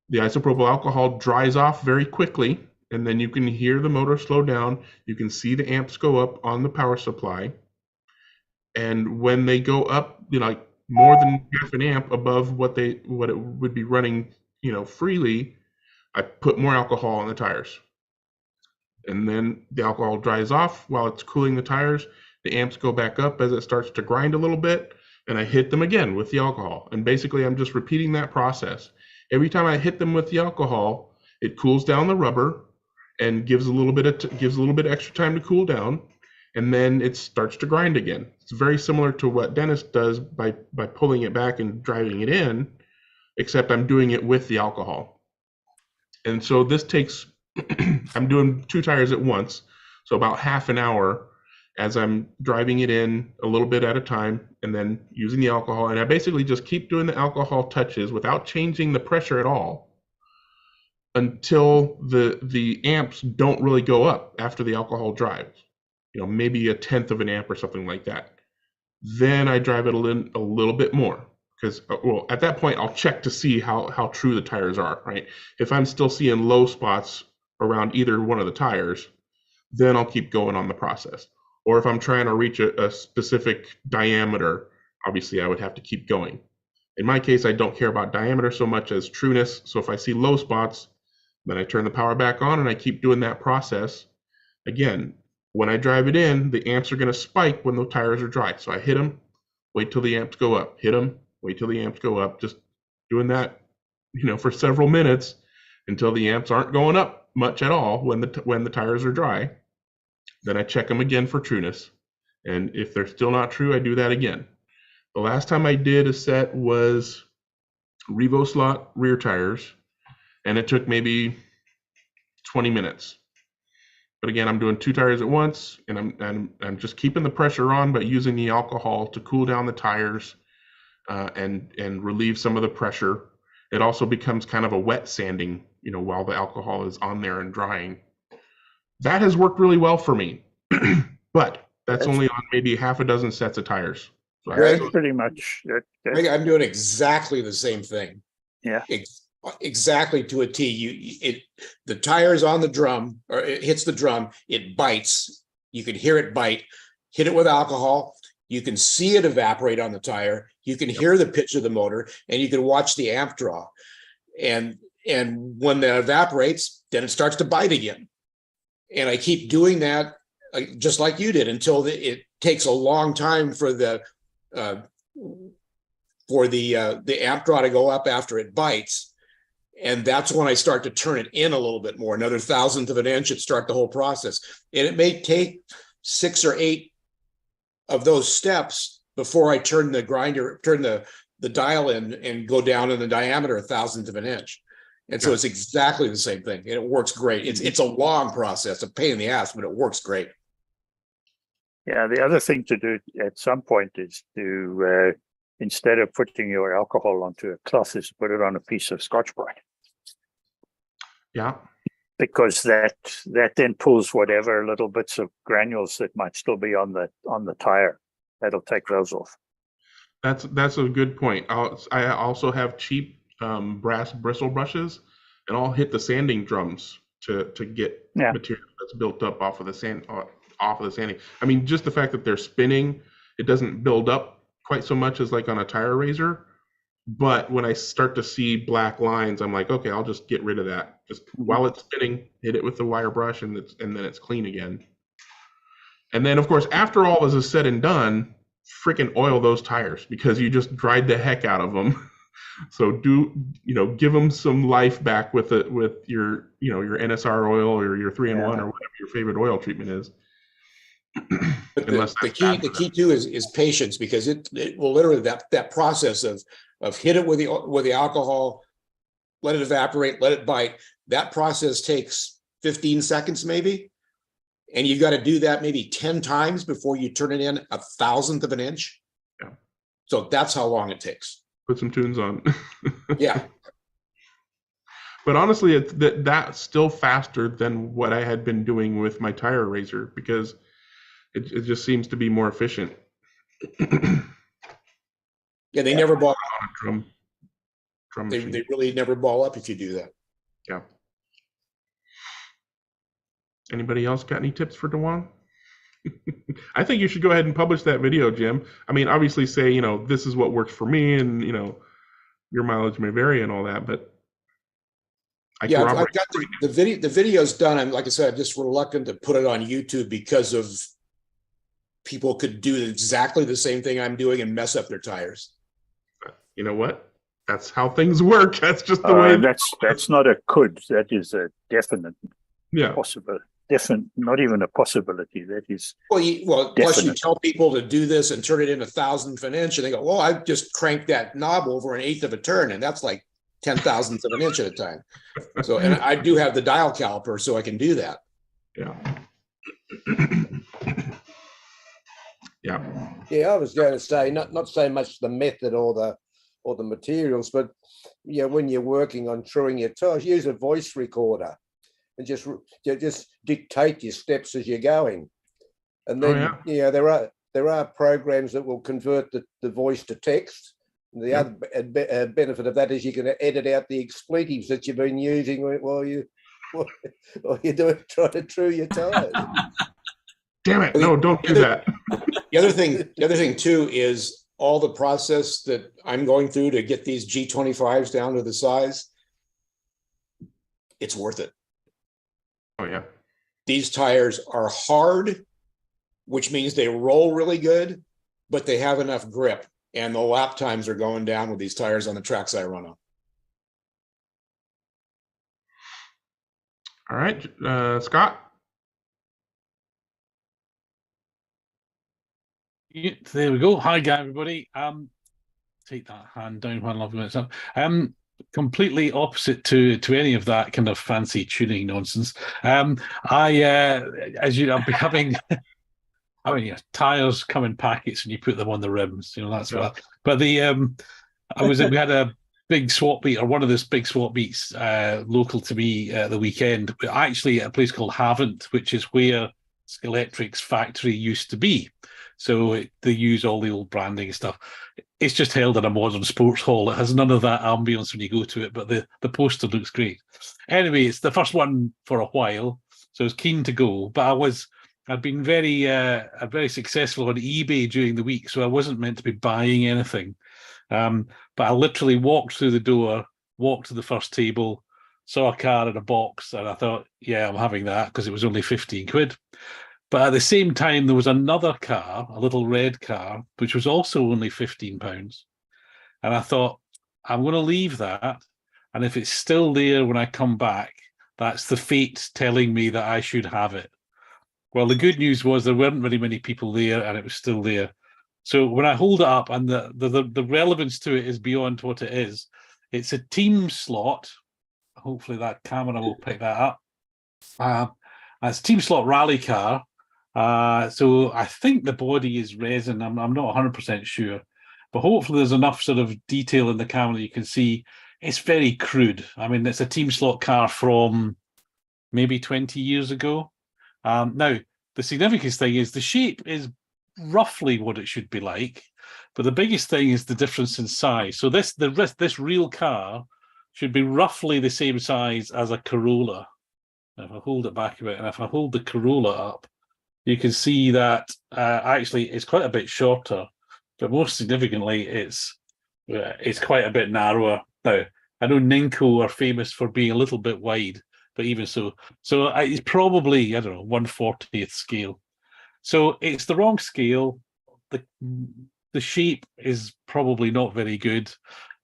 The isopropyl alcohol dries off very quickly, and then you can hear the motor slow down. You can see the amps go up on the power supply. And when they go up, like more than half an amp above what it would be running, freely, I put more alcohol on the tires. And then the alcohol dries off while it's cooling the tires. The amps go back up as it starts to grind a little bit, and I hit them again with the alcohol. And basically, I'm just repeating that process. Every time I hit them with the alcohol, it cools down the rubber and gives a little bit extra time to cool down, and then it starts to grind again. It's very similar to what Dennis does by pulling it back and driving it in, except I'm doing it with the alcohol. And so this takes, I'm doing 2 tires at once, so about half an hour as I'm driving it in a little bit at a time and then using the alcohol. And I basically just keep doing the alcohol touches without changing the pressure at all until the amps don't really go up after the alcohol drives, maybe 1/10 of an amp or something like that. Then I drive it a little bit more, because, well, at that point I'll check to see how true the tires are, right? If I'm still seeing low spots around either one of the tires, then I'll keep going on the process. Or if I'm trying to reach a specific diameter, obviously I would have to keep going. In my case, I don't care about diameter so much as trueness. So if I see low spots, then I turn the power back on and I keep doing that process. Again, when I drive it in, the amps are going to spike when the tires are dry. So I hit them, wait till the amps go up, hit them, wait till the amps go up, just doing that, for several minutes until the amps aren't going up much at all when the tires are dry. Then I check them again for trueness. And if they're still not true, I do that again. The last time I did a set was Revo slot rear tires, and it took maybe 20 minutes. But again, I'm doing 2 tires at once, and I'm just keeping the pressure on, but using the alcohol to cool down the tires and relieve some of the pressure. It also becomes kind of a wet sanding, while the alcohol is on there and drying. That has worked really well for me, but that's only on maybe half a dozen sets of tires. So Greg, pretty much. Greg, I'm doing exactly the same thing. Yeah. Exactly to a T. The tire's on the drum, or it hits the drum, it bites. You can hear it bite. Hit it with alcohol. You can see it evaporate on the tire. You can hear the pitch of the motor, and you can watch the amp draw. And when that evaporates, then it starts to bite again. And I keep doing that just like you did until it takes a long time for the amp draw to go up after it bites. And that's when I start to turn it in a little bit more, another 1/1000 of an inch, and start the whole process. And it may take 6 or 8 of those steps before I turn the dial in and go down in the diameter 1/1000 of an inch. And so it's exactly the same thing. And it works great. It's a long process, a pain in the ass, but it works great. Yeah, the other thing to do at some point is to, instead of putting your alcohol onto a cloth, is put it on a piece of Scotch-Brite. Yeah. Because that then pulls whatever little bits of granules that might still be on the tire. That'll take those off. That's a good point. I also have cheap brass bristle brushes, and I'll hit the sanding drums to get material that's built up off of the sanding. I mean, just the fact that they're spinning, it doesn't build up quite so much as like on a tire razor. But when I start to see black lines, I'm like, okay, I'll just get rid of that. Just while it's spinning, hit it with the wire brush, and then it's clean again. And then, of course, after all is said and done, freaking oil those tires, because you just dried the heck out of them. So give them some life back with your NSR oil or your 3-in-1 or whatever your favorite oil treatment is. But the key too is patience, because it will literally that process of hit it with the alcohol, let it evaporate, let it bite. That process takes 15 seconds maybe. And you've got to do that maybe 10 times before you turn it in 1/1000th of an inch. Yeah. So that's how long it takes. Put some tunes on. Yeah. But honestly, that's still faster than what I had been doing with my tire razor, because it just seems to be more efficient. Yeah, they never ball. Drum They machine. really never ball up if you do that. Yeah. Anybody else got any tips for DeJuan? I think you should go ahead and publish that video, Jim. I mean, obviously say, you know, this is what works for me, and, you know, your mileage may vary and all that, but I've got the video. The video's done. I'm, like I said, I'm just reluctant to put it on YouTube because of people could do exactly the same thing I'm doing and mess up their tires. You know what? That's how things work. That's just the way. That's not a could. That is a definite. Yeah. Possible. Definite. Not even a possibility. That is. Well, plus you tell people to do this and turn it in 1/1000th of an inch, and they go, "Well, I just cranked that knob over 1/8 of a turn, and that's like 10,000ths of an inch at a time." So, and I do have the dial caliper, so I can do that. Yeah. Yeah. Yeah, I was going to say not so much the method or the materials, but when you're working on truing your tires, use a voice recorder and just dictate your steps as you're going. And then there are programs that will convert the voice to text. And the other benefit of that is you can edit out the expletives that you've been using while you're trying to true your tires. Damn it! No, don't do that. The other thing too is all the process that I'm going through to get these G25s down to the size. It's worth it. Oh yeah. These tires are hard, which means they roll really good, but they have enough grip, and the lap times are going down with these tires on the tracks I run on. All right, Scott. Yeah, there we go. Hi, everybody. Take that hand down while I'm looking at it. Completely opposite to any of that kind of fancy tuning nonsense. As you know, I've been having tires come in packets and you put them on the rims. You know, that's what. But we had a big swap meet, or one of those big swap meets local to me the weekend. Actually, at a place called Havant, which is where Skeletric's factory used to be. So they use all the old branding and stuff. It's just held in a modern sports hall. It has none of that ambience when you go to it, but the poster looks great. Anyway, it's the first one for a while, so I was keen to go. But I'd been very successful on eBay during the week, so I wasn't meant to be buying anything. But I literally walked through the door, walked to the first table, saw a car in a box, and I thought, yeah, I'm having that because it was only 15 quid. But at the same time, there was another car, a little red car, which was also only £15. And I thought, I'm going to leave that. And if it's still there when I come back, that's the fate telling me that I should have it. Well, the good news was there weren't very many people there, and it was still there. So when I hold it up, and the relevance to it is beyond what it is, it's a team slot. Hopefully that camera will pick that up. It's a team slot rally car. So I think the body is resin. I'm not 100% sure, but hopefully there's enough sort of detail in the camera that you can see. It's very crude. I mean, it's a team slot car from maybe 20 years ago. Now, the significant thing is the shape is roughly what it should be like, but the biggest thing is the difference in size. So this real car should be roughly the same size as a Corolla. Now, if I hold it back a bit, and if I hold the Corolla up, you can see that actually it's quite a bit shorter, but most significantly, it's quite a bit narrower. Now, I know Ninko are famous for being a little bit wide, but even so it's probably, I don't know, 1/40th scale. So it's the wrong scale. The shape is probably not very good.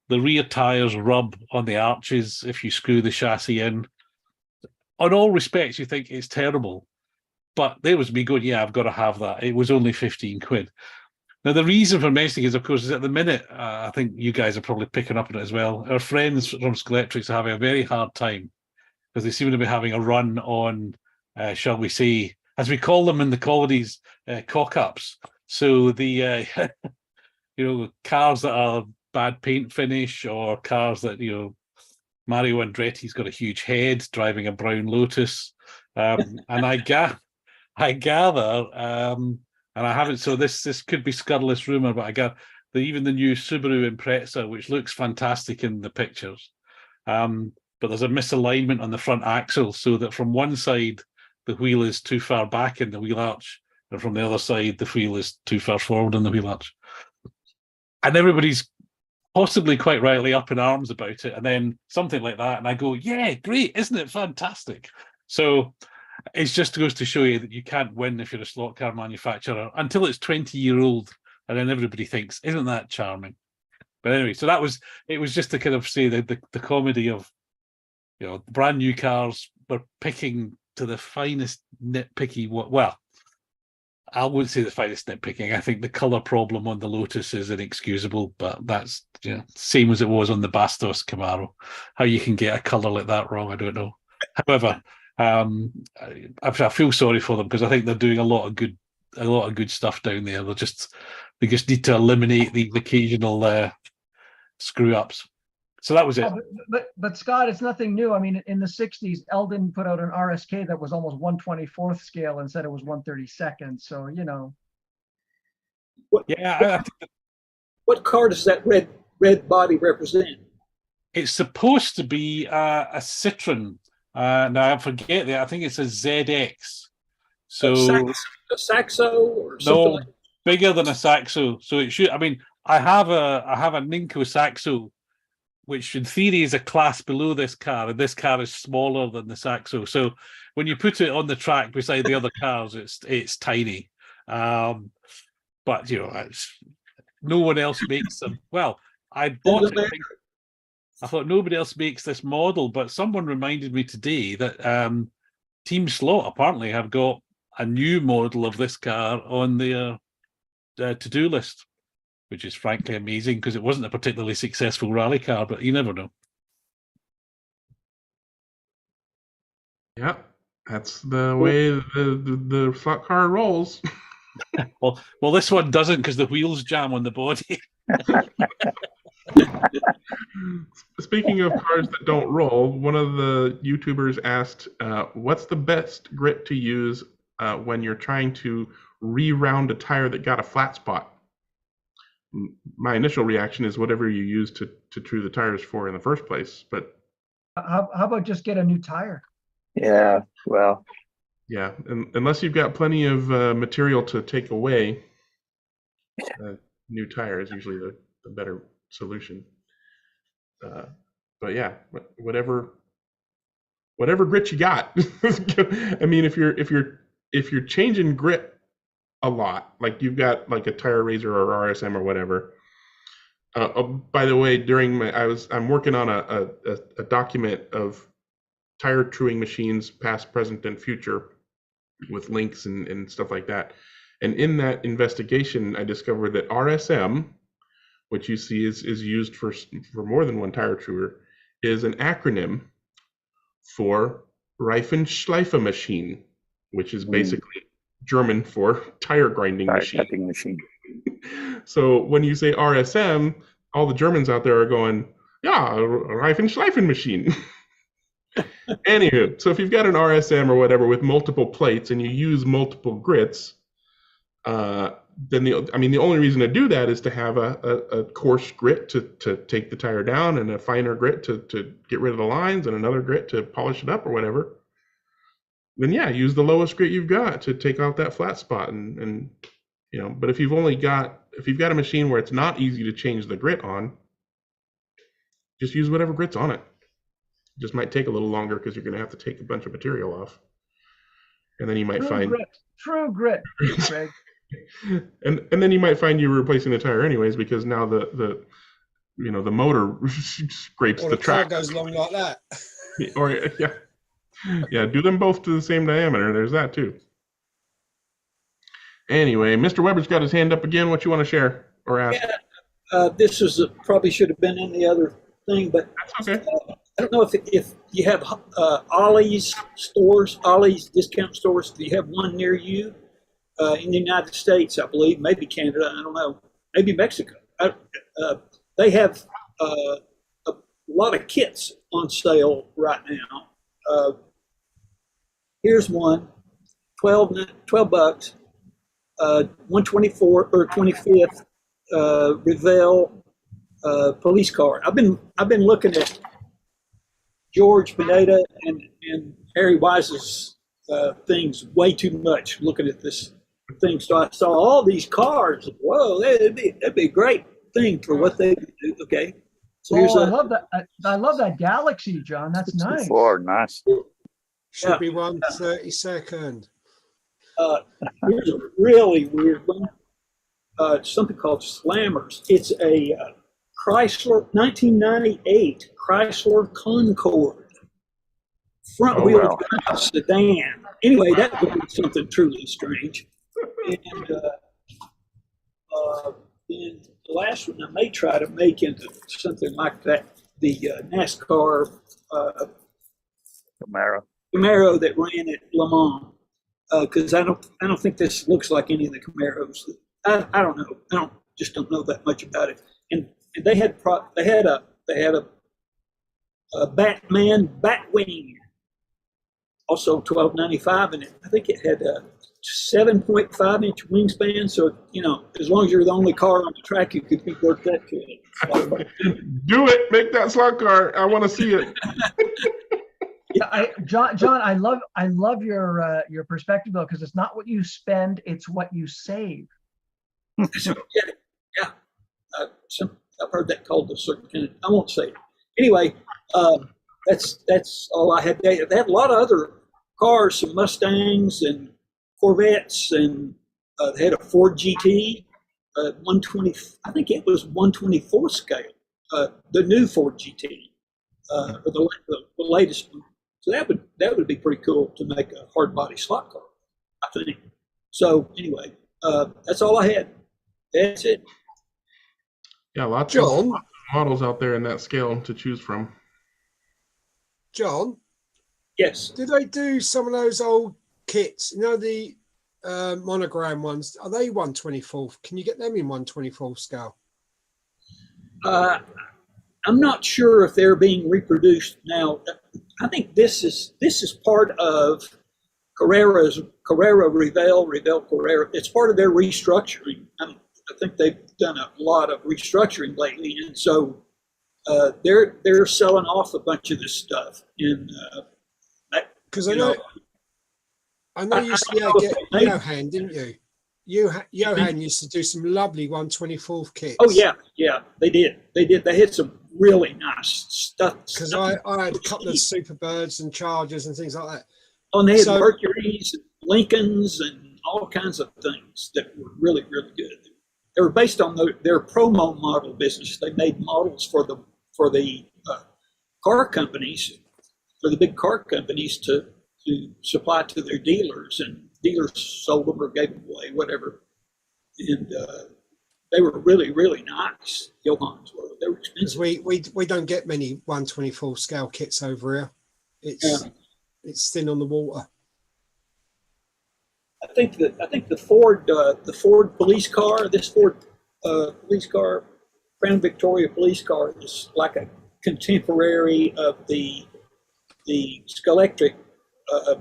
The rear tires rub on the arches if you screw the chassis in. On all respects, you think it's terrible. But there was me going, yeah, I've got to have that. It was only 15 quid. Now, the reason for mentioning is, of course, is at the minute, I think you guys are probably picking up on it as well. Our friends from Skeletrix are having a very hard time because they seem to be having a run on, shall we say, as we call them in the colonies, cock-ups. So the cars that are bad paint finish, or cars that Mario Andretti's got a huge head driving a brown Lotus, and I gather, and I haven't. So this could be scurrilous rumor, but I got that even the new Subaru Impreza, which looks fantastic in the pictures, but there's a misalignment on the front axle, so that from one side the wheel is too far back in the wheel arch, and from the other side the wheel is too far forward in the wheel arch. And everybody's possibly quite rightly up in arms about it, and then something like that, and I go, yeah, great, isn't it fantastic? So it just goes to show you that you can't win if you're a slot car manufacturer until it's 20-year-old, and then everybody thinks, isn't that charming? But anyway, so it was just to kind of say the comedy of, brand new cars were picking to the finest nitpicky, well, I wouldn't say the finest nitpicking. I think the colour problem on the Lotus is inexcusable, but that's same as it was on the Bastos Camaro. How you can get a colour like that wrong, I don't know. However, I feel sorry for them, because I think they're doing a lot of good stuff down there. They just need to eliminate the occasional screw ups. So that was it. But Scott, it's nothing new. I mean, in the 60s, Eldon put out an RSK that was almost 1/24th scale and said it was 1/32nd. So, What car does that red body represent? It's supposed to be a Citroen. Now I forget that. I think it's a ZX. So a Saxo or something. No, like that? bigger than a Saxo. So it should. I mean, I have a Ninko Saxo, which in theory is a class below this car, and this car is smaller than the Saxo. So when you put it on the track beside the other cars, it's tiny. But no one else makes them. Well, I bought it. I thought nobody else makes this model, but someone reminded me today that Team Slot apparently have got a new model of this car on their to-do list, which is frankly amazing, because it wasn't a particularly successful rally car, but you never know. Yeah, that's the way the slot car rolls. well, this one doesn't, because the wheels jam on the body. Speaking of cars that don't roll, one of the YouTubers asked, what's the best grit to use when you're trying to re-round a tire that got a flat spot? My initial reaction is whatever you use to true the tires for in the first place. But how about just get a new tire? Yeah, well. Yeah, unless you've got plenty of material to take away, new tire is usually the better solution. But yeah, whatever grit you got. I mean, if you're changing grit a lot, like you've got like a tire razor or RSM or whatever. By the way, I'm working on a document of tire truing machines, past, present, and future, with links and stuff like that. And in that investigation, I discovered that RSM, which you see is used for more than one tire truer, is an acronym for Reifenschleifemaschine, which is basically German for tire grinding machine. So when you say RSM, all the Germans out there are going, yeah, Reifenschleifenmaschine. Anywho, so if you've got an RSM or whatever with multiple plates and you use multiple grits, then the only reason to do that is to have a coarse grit to take the tire down, and a finer grit to get rid of the lines, and another grit to polish it up or whatever. Then yeah, use the lowest grit you've got to take out that flat spot, and but if you've got a machine where it's not easy to change the grit on, just use whatever grit's on it. It just might take a little longer because you're going to have to take a bunch of material off, and then you might find true grit, Greg. and then you might find you're replacing the tire anyways, because now the motor scrapes the track. Car goes along like that. Or yeah, do them both to the same diameter. There's that too. Anyway, Mr. Weber's got his hand up again. What you want to share or ask? Yeah, this is probably should have been in the other thing, but that's okay. I don't know if you have Ollie's stores, Ollie's discount stores. Do you have one near you in the United States? I believe, maybe Canada. I don't know. Maybe Mexico. They have a lot of kits on sale right now. Here's one, $12 124 or 25th Revell police car. I've been looking at George Pineda and Harry Wise's things way too much. Looking at this thing, so I saw all these cars. Whoa, that'd be a great thing for what they do. Okay, so here's I love that. I love that Galaxy, John. That's nice. Nice. Should be 1/32. Here's a really weird one. Something called Slammers. It's a Chrysler 1998 Chrysler Concorde front wheel drive sedan. Anyway, that would be something truly strange. And then the last one I may try to make into something like that, the NASCAR Camaro that ran at Le Mans. Because I don't think this looks like any of the Camaros. I don't know. Just don't know that much about it. And they had a Batman Batwing, also $12.95, and I think it had a 7.5-inch wingspan. So as long as you're the only car on the track, you could be worth that to it. Do it. Make that slot car. I want to see it. Yeah, John, I love your perspective though, because it's not what you spend, it's what you save. Yeah. I've heard that called a certain kind of, I won't say it. Anyway, that's all I had. They had a lot of other cars, some Mustangs and Corvettes, and they had a Ford GT, 120. I think it was 124 scale. The new Ford GT, or the latest one. So that would be pretty cool to make a hard body slot car, I think. So anyway, that's all I had. That's it. Yeah, lots of models out there in that scale to choose from. John? Yes. Did they do some of those old kits? The monogram ones. Are they 1/24? Can you get them in 1/24 scale? I'm not sure if they're being reproduced now. I think this is part of Carrera Revell Carrera. It's part of their restructuring. I think they've done a lot of restructuring lately, and so they're selling off a bunch of this stuff. And because I know you used to get Johan, didn't you? Johan used to do some lovely 1/24 kits. Oh yeah, they did. They had some really nice stuff. Because I had a couple of Superbirds and Chargers and things like that. Oh, and they had Mercuries, and Lincolns, and all kinds of things that were really, really good. They were based on their promo model business. They made models for the car companies, for the big car companies to supply to their dealers, and dealers sold them or gave them away, whatever. And they were really, really nice. Johans were. They were expensive. We don't get many 1/24 scale kits over here. It's thin on the water. I think the Ford police car, this Ford police car, Crown Victoria police car, is like a contemporary of the Skelectric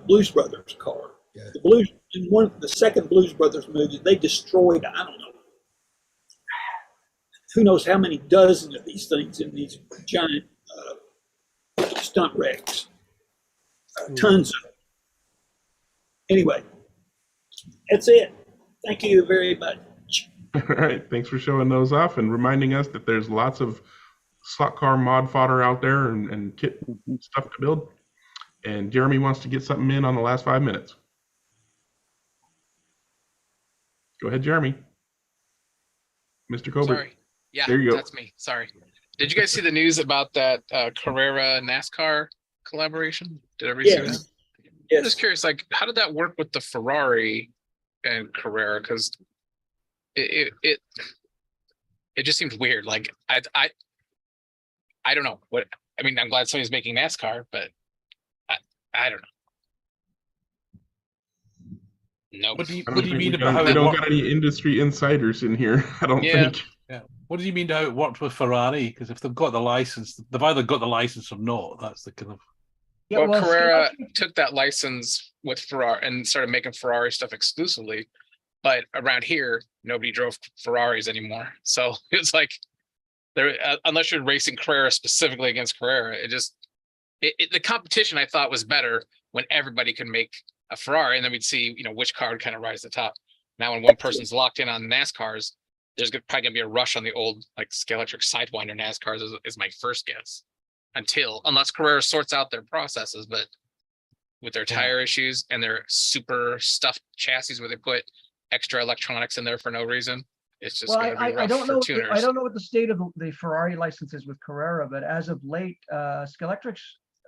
Blues Brothers car. Yeah. The second Blues Brothers movie, they destroyed, I don't know, who knows how many dozen of these things in these giant stunt wrecks. Tons of them. Anyway, that's it. Thank you very much. All right. Thanks for showing those off and reminding us that there's lots of slot car mod fodder out there and kit stuff to build. And Jeremy wants to get something in on the last 5 minutes. Go ahead, Jeremy. Mr. Colbert. Sorry. Yeah, there you go. That's me. Sorry. Did you guys see the news about that Carrera NASCAR collaboration? Did everybody see that? Yes. I'm just curious, like, how did that work with the Ferrari and Carrera? Because it just seems weird. Like, I don't know what. I mean, I'm glad somebody's making NASCAR, but I don't know. Nope. What do you I What don't do you think mean about how we it don't worked? got any industry insiders in here. I don't Yeah. think. Yeah. What do you mean how it worked with Ferrari? Because if they've got the license, they've either got the license or not. That's the kind of. Yeah, Well, Carrera Scalextric- took that license with Ferrari and started making Ferrari stuff exclusively. But around here, nobody drove Ferraris anymore. So it's like, there, unless you're racing Carrera specifically against Carrera, the competition I thought was better when everybody could make a Ferrari, and then we'd see, which car would kind of rise to the top. Now, when one person's locked in on NASCARs, there's probably gonna be a rush on the old like Scalextric Sidewinder NASCARs is my first guess. Unless Carrera sorts out their processes, but with their tire issues and their super stuffed chassis where they put extra electronics in there for no reason, it's just Well, gonna be rough I don't for know. tuners. I don't know what the state of the Ferrari license is with Carrera, but as of late, Scalextric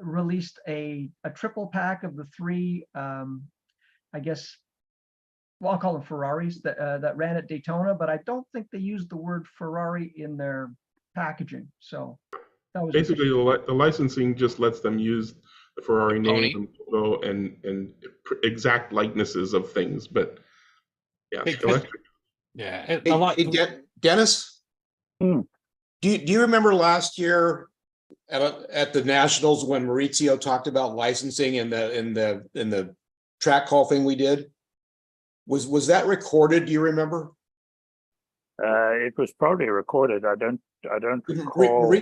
released a triple pack of the three, I guess, well, I'll call them Ferraris that ran at Daytona, but I don't think they used the word Ferrari in their packaging. So that was Basically, the licensing just lets them use the Ferrari name and logo and exact likenesses of things. But yeah, Scalextric. Yeah. Dennis, do you remember last year at the Nationals when Maurizio talked about licensing in the track call thing we did? Was that recorded? Do you remember? It was probably recorded. I don't recall.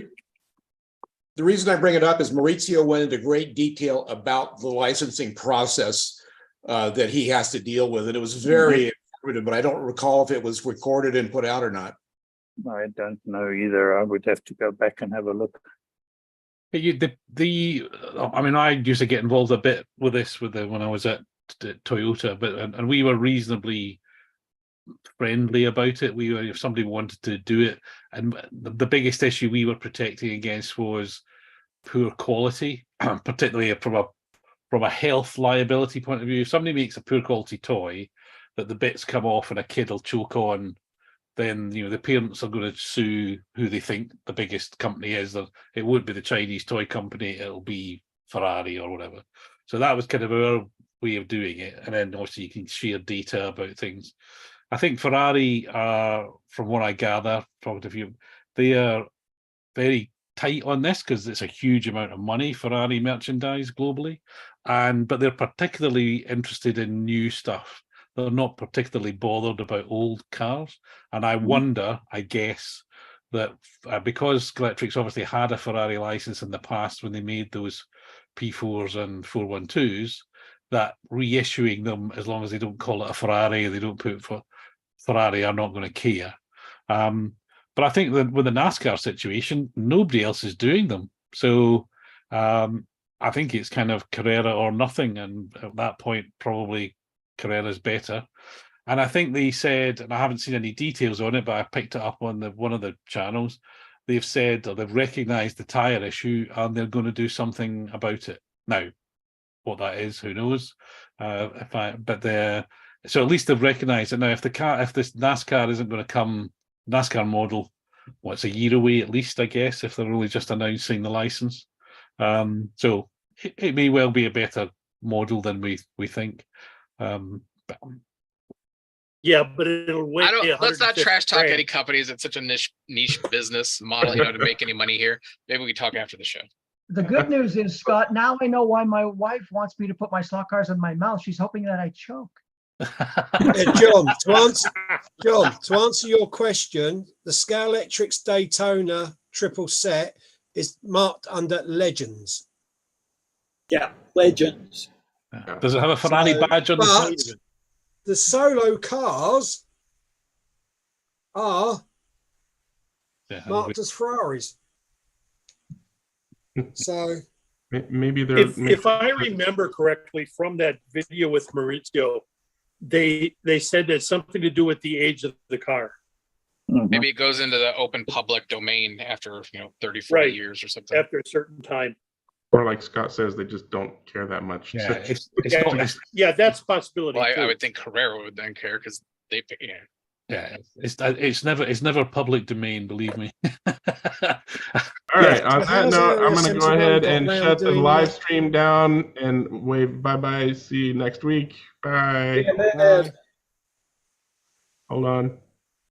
The reason I bring it up is Maurizio went into great detail about the licensing process that he has to deal with, and it was very informative, but I don't recall if it was recorded and put out or not. I don't know either. I would have to go back and have a look. I mean, I used to get involved a bit with this when I was at Toyota, and we were reasonably friendly about it. If somebody wanted to do it, and the biggest issue we were protecting against was poor quality, particularly from a health liability point of view. If somebody makes a poor quality toy that the bits come off and a kid will choke on, then the parents are going to sue who they think the biggest company is. It won't be the Chinese toy company, it'll be Ferrari or whatever. So that was kind of our way of doing it. And then obviously you can share data about things. I think Ferrari from what I gather, talking to you, they are very tight on this because it's a huge amount of money, Ferrari merchandise globally. But they're particularly interested in new stuff. They're not particularly bothered about old cars. And I wonder, I guess, that because Scalextric's obviously had a Ferrari license in the past when they made those P4s and 412s, that reissuing them, as long as they don't call it a Ferrari, they don't put for Ferrari, are not going to care. But I think that with the NASCAR situation, nobody else is doing them. So I think it's kind of Carrera or nothing. And at that point, probably Carrera's better. And I think they said, and I haven't seen any details on it, but I picked it up on one of the channels. They've said, or they've recognized the tire issue, and they're going to do something about it. Now, what that is, who knows? So at least they've recognized it. Now, if this NASCAR isn't going to come, NASCAR model, what's a year away at least, I guess, if they're only just announcing the license. So it may well be a better model than we think. Yeah, but it'll wait. Let's not trash talk any companies. It's such a niche business model, to make any money here. Maybe we can talk after the show. The good news is, Scott, now I know why my wife wants me to put my slot cars in my mouth. She's hoping that I choke. John, to answer your question, the Scalextric's Daytona triple set is marked under Legends. Yeah, Legends. Does it have a Ferrari badge on the side of it? The solo cars are marked as Ferraris. So maybe they're. If I remember correctly from that video with Maurizio, they said it's something to do with the age of the car. Maybe it goes into the open public domain after 30, 40 years or something. After a certain time. Or like Scott says, they just don't care that much. Yeah, that's a possibility. Well, I would think Carrera would then care because they. Yeah, it's never public domain, believe me. All Yeah. right. On So that how's note, Area I'm going to go 71 ahead got and round shut the doing live that? stream down and wave bye-bye. See you next week. Bye. Bye. Hold on.